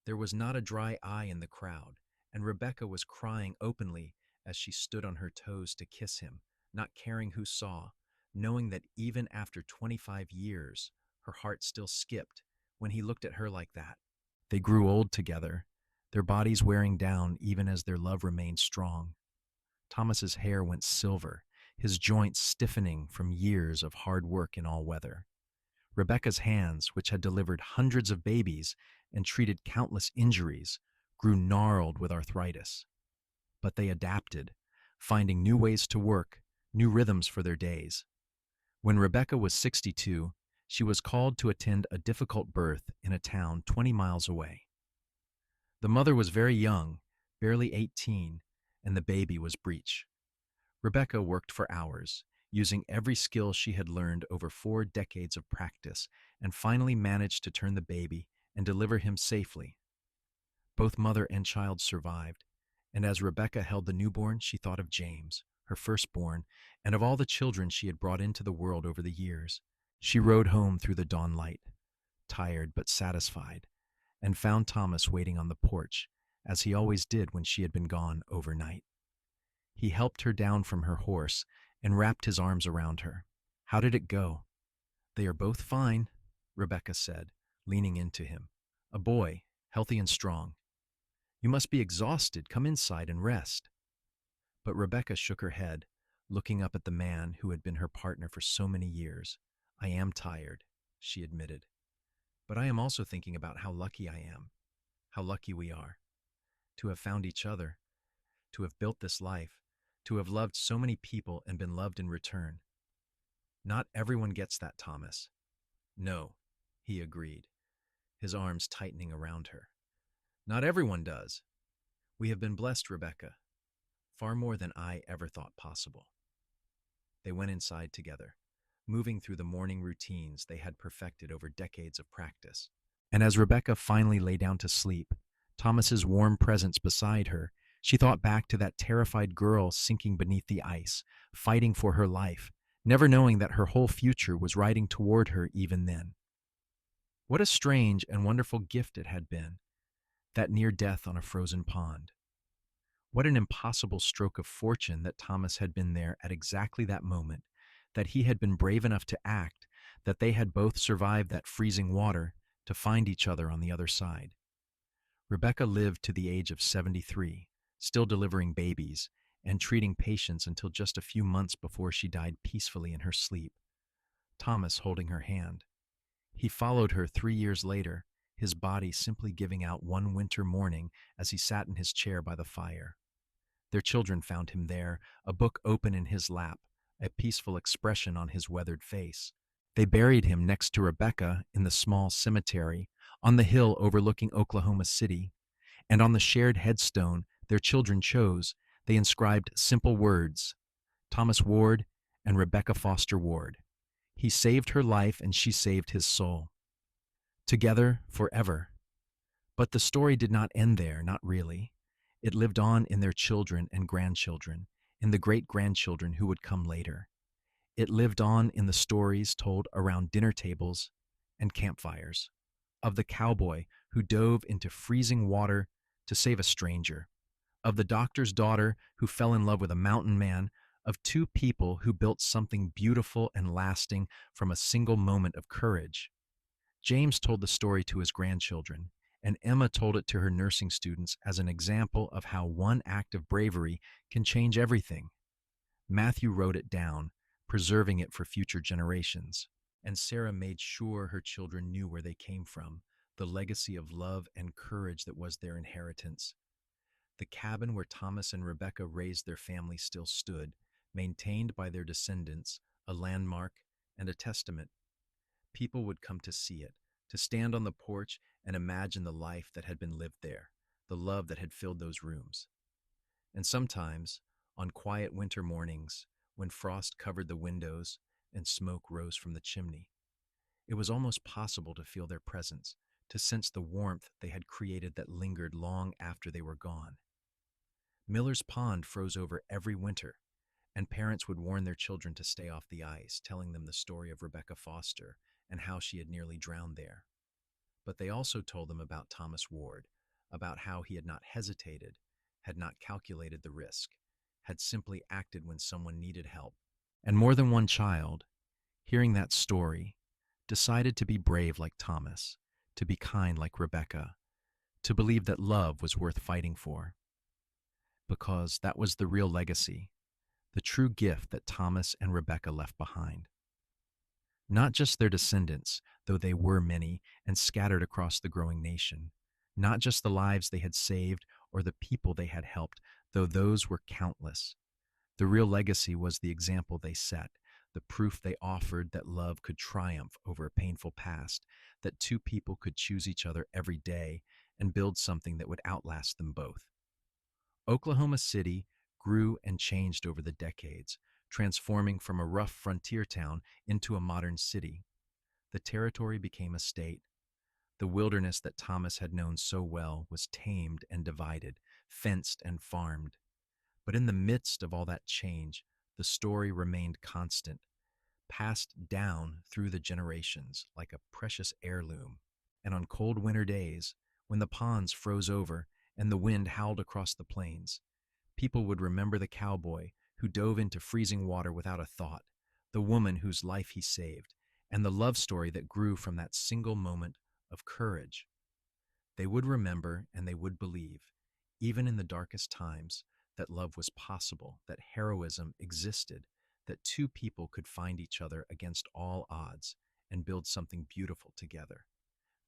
There was not a dry eye in the crowd, and Rebecca was crying openly as she stood on her toes to kiss him, not caring who saw, knowing that even after 25 years, her heart still skipped when he looked at her like that. They grew old together, their bodies wearing down even as their love remained strong. Thomas's hair went silver, his joints stiffening from years of hard work in all weather. Rebecca's hands, which had delivered hundreds of babies and treated countless injuries, grew gnarled with arthritis. But they adapted, finding new ways to work, new rhythms for their days. When Rebecca was 62, she was called to attend a difficult birth in a town 20 miles away. The mother was very young, barely 18, and the baby was breech. Rebecca worked for hours, using every skill she had learned over 4 decades of practice, and finally managed to turn the baby and deliver him safely. Both mother and child survived, and as Rebecca held the newborn, she thought of James, her firstborn, and of all the children she had brought into the world over the years. She rode home through the dawn light, tired but satisfied, and found Thomas waiting on the porch, as he always did when she had been gone overnight. He helped her down from her horse and wrapped his arms around her. "How did it go?" "They are both fine," Rebecca said, leaning into him. "A boy, healthy and strong. You must be exhausted. Come inside and rest." But Rebecca shook her head, looking up at the man who had been her partner for so many years. "I am tired," she admitted. "But I am also thinking about how lucky I am, how lucky we are, to have found each other, to have built this life, to have loved so many people and been loved in return. Not everyone gets that, Thomas." "No," he agreed, his arms tightening around her. "Not everyone does. We have been blessed, Rebecca, far more than I ever thought possible." They went inside together, moving through the morning routines they had perfected over decades of practice. And as Rebecca finally lay down to sleep, Thomas's warm presence beside her, she thought back to that terrified girl sinking beneath the ice, fighting for her life, never knowing that her whole future was riding toward her even then. What a strange and wonderful gift it had been, that near death on a frozen pond. What an impossible stroke of fortune that Thomas had been there at exactly that moment, that he had been brave enough to act, that they had both survived that freezing water to find each other on the other side. Rebecca lived to the age of 73, still delivering babies and treating patients until just a few months before she died peacefully in her sleep, Thomas holding her hand. He followed her 3 years later, his body simply giving out one winter morning as he sat in his chair by the fire. Their children found him there, a book open in his lap, a peaceful expression on his weathered face. They buried him next to Rebecca in the small cemetery on the hill overlooking Oklahoma City, and on the shared headstone their children chose, they inscribed simple words: Thomas Ward and Rebecca Foster Ward. He saved her life and she saved his soul. Together forever. But the story did not end there, not really. It lived on in their children and grandchildren, in the great-grandchildren who would come later. It lived on in the stories told around dinner tables and campfires, of the cowboy who dove into freezing water to save a stranger, of the doctor's daughter who fell in love with a mountain man, of 2 people who built something beautiful and lasting from a single moment of courage. James told the story to his grandchildren, and Emma told it to her nursing students as an example of how one act of bravery can change everything. Matthew wrote it down, preserving it for future generations. and Sarah made sure her children knew where they came from, the legacy of love and courage that was their inheritance. The cabin where Thomas and Rebecca raised their family still stood, maintained by their descendants, a landmark and a testament. People would come to see it, to stand on the porch and imagine the life that had been lived there, the love that had filled those rooms. And sometimes, on quiet winter mornings, when frost covered the windows and smoke rose from the chimney, it was almost possible to feel their presence, to sense the warmth they had created that lingered long after they were gone. Miller's Pond froze over every winter, and parents would warn their children to stay off the ice, telling them the story of Rebecca Foster and how she had nearly drowned there. But they also told them about Thomas Ward, about how he had not hesitated, had not calculated the risk, had simply acted when someone needed help. And more than one child, hearing that story, decided to be brave like Thomas, to be kind like Rebecca, to believe that love was worth fighting for. Because that was the real legacy, the true gift that Thomas and Rebecca left behind. Not just their descendants, though they were many and scattered across the growing nation. Not just the lives they had saved or the people they had helped, though those were countless. The real legacy was the example they set, the proof they offered that love could triumph over a painful past, that two people could choose each other every day and build something that would outlast them both. Oklahoma City grew and changed over the decades, transforming from a rough frontier town into a modern city. The territory became a state. The wilderness that Thomas had known so well was tamed and divided, fenced and farmed. But in the midst of all that change, the story remained constant, passed down through the generations like a precious heirloom. And on cold winter days, when the ponds froze over and the wind howled across the plains, people would remember the cowboy who dove into freezing water without a thought, the woman whose life he saved, and the love story that grew from that single moment of courage. They would remember and they would believe, even in the darkest times, that love was possible, that heroism existed, that two people could find each other against all odds and build something beautiful together.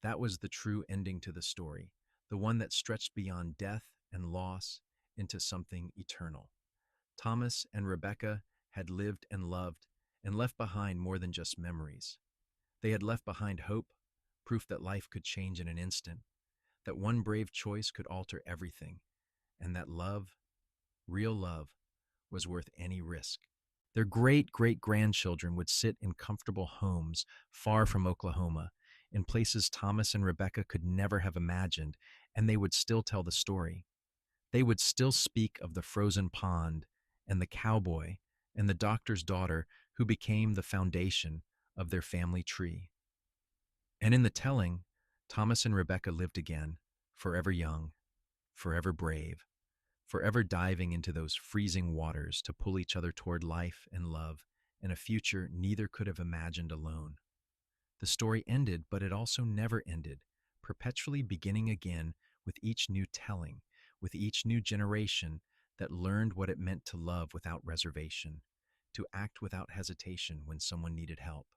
That was the true ending to the story, the one that stretched beyond death and loss into something eternal. Thomas and Rebecca had lived and loved and left behind more than just memories. They had left behind hope, proof that life could change in an instant, that one brave choice could alter everything, and that love, real love, was worth any risk. Their great-great-grandchildren would sit in comfortable homes far from Oklahoma, in places Thomas and Rebecca could never have imagined, and they would still tell the story. They would still speak of the frozen pond and the cowboy and the doctor's daughter who became the foundation of their family tree. And in the telling, Thomas and Rebecca lived again, forever young, forever brave, forever diving into those freezing waters to pull each other toward life and love and a future neither could have imagined alone. The story ended, but it also never ended, perpetually beginning again with each new telling, with each new generation that learned what it meant to love without reservation, to act without hesitation when someone needed help,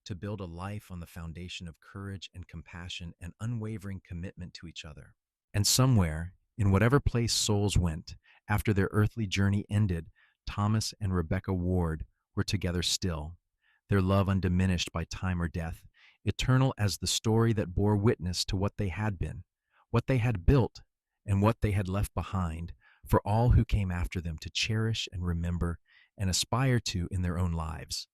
to build a life on the foundation of courage and compassion and unwavering commitment to each other. And somewhere, in whatever place souls went, after their earthly journey ended, Thomas and Rebecca Ward were together still, their love undiminished by time or death, eternal as the story that bore witness to what they had been, what they had built, and what they had left behind for all who came after them to cherish and remember and aspire to in their own lives.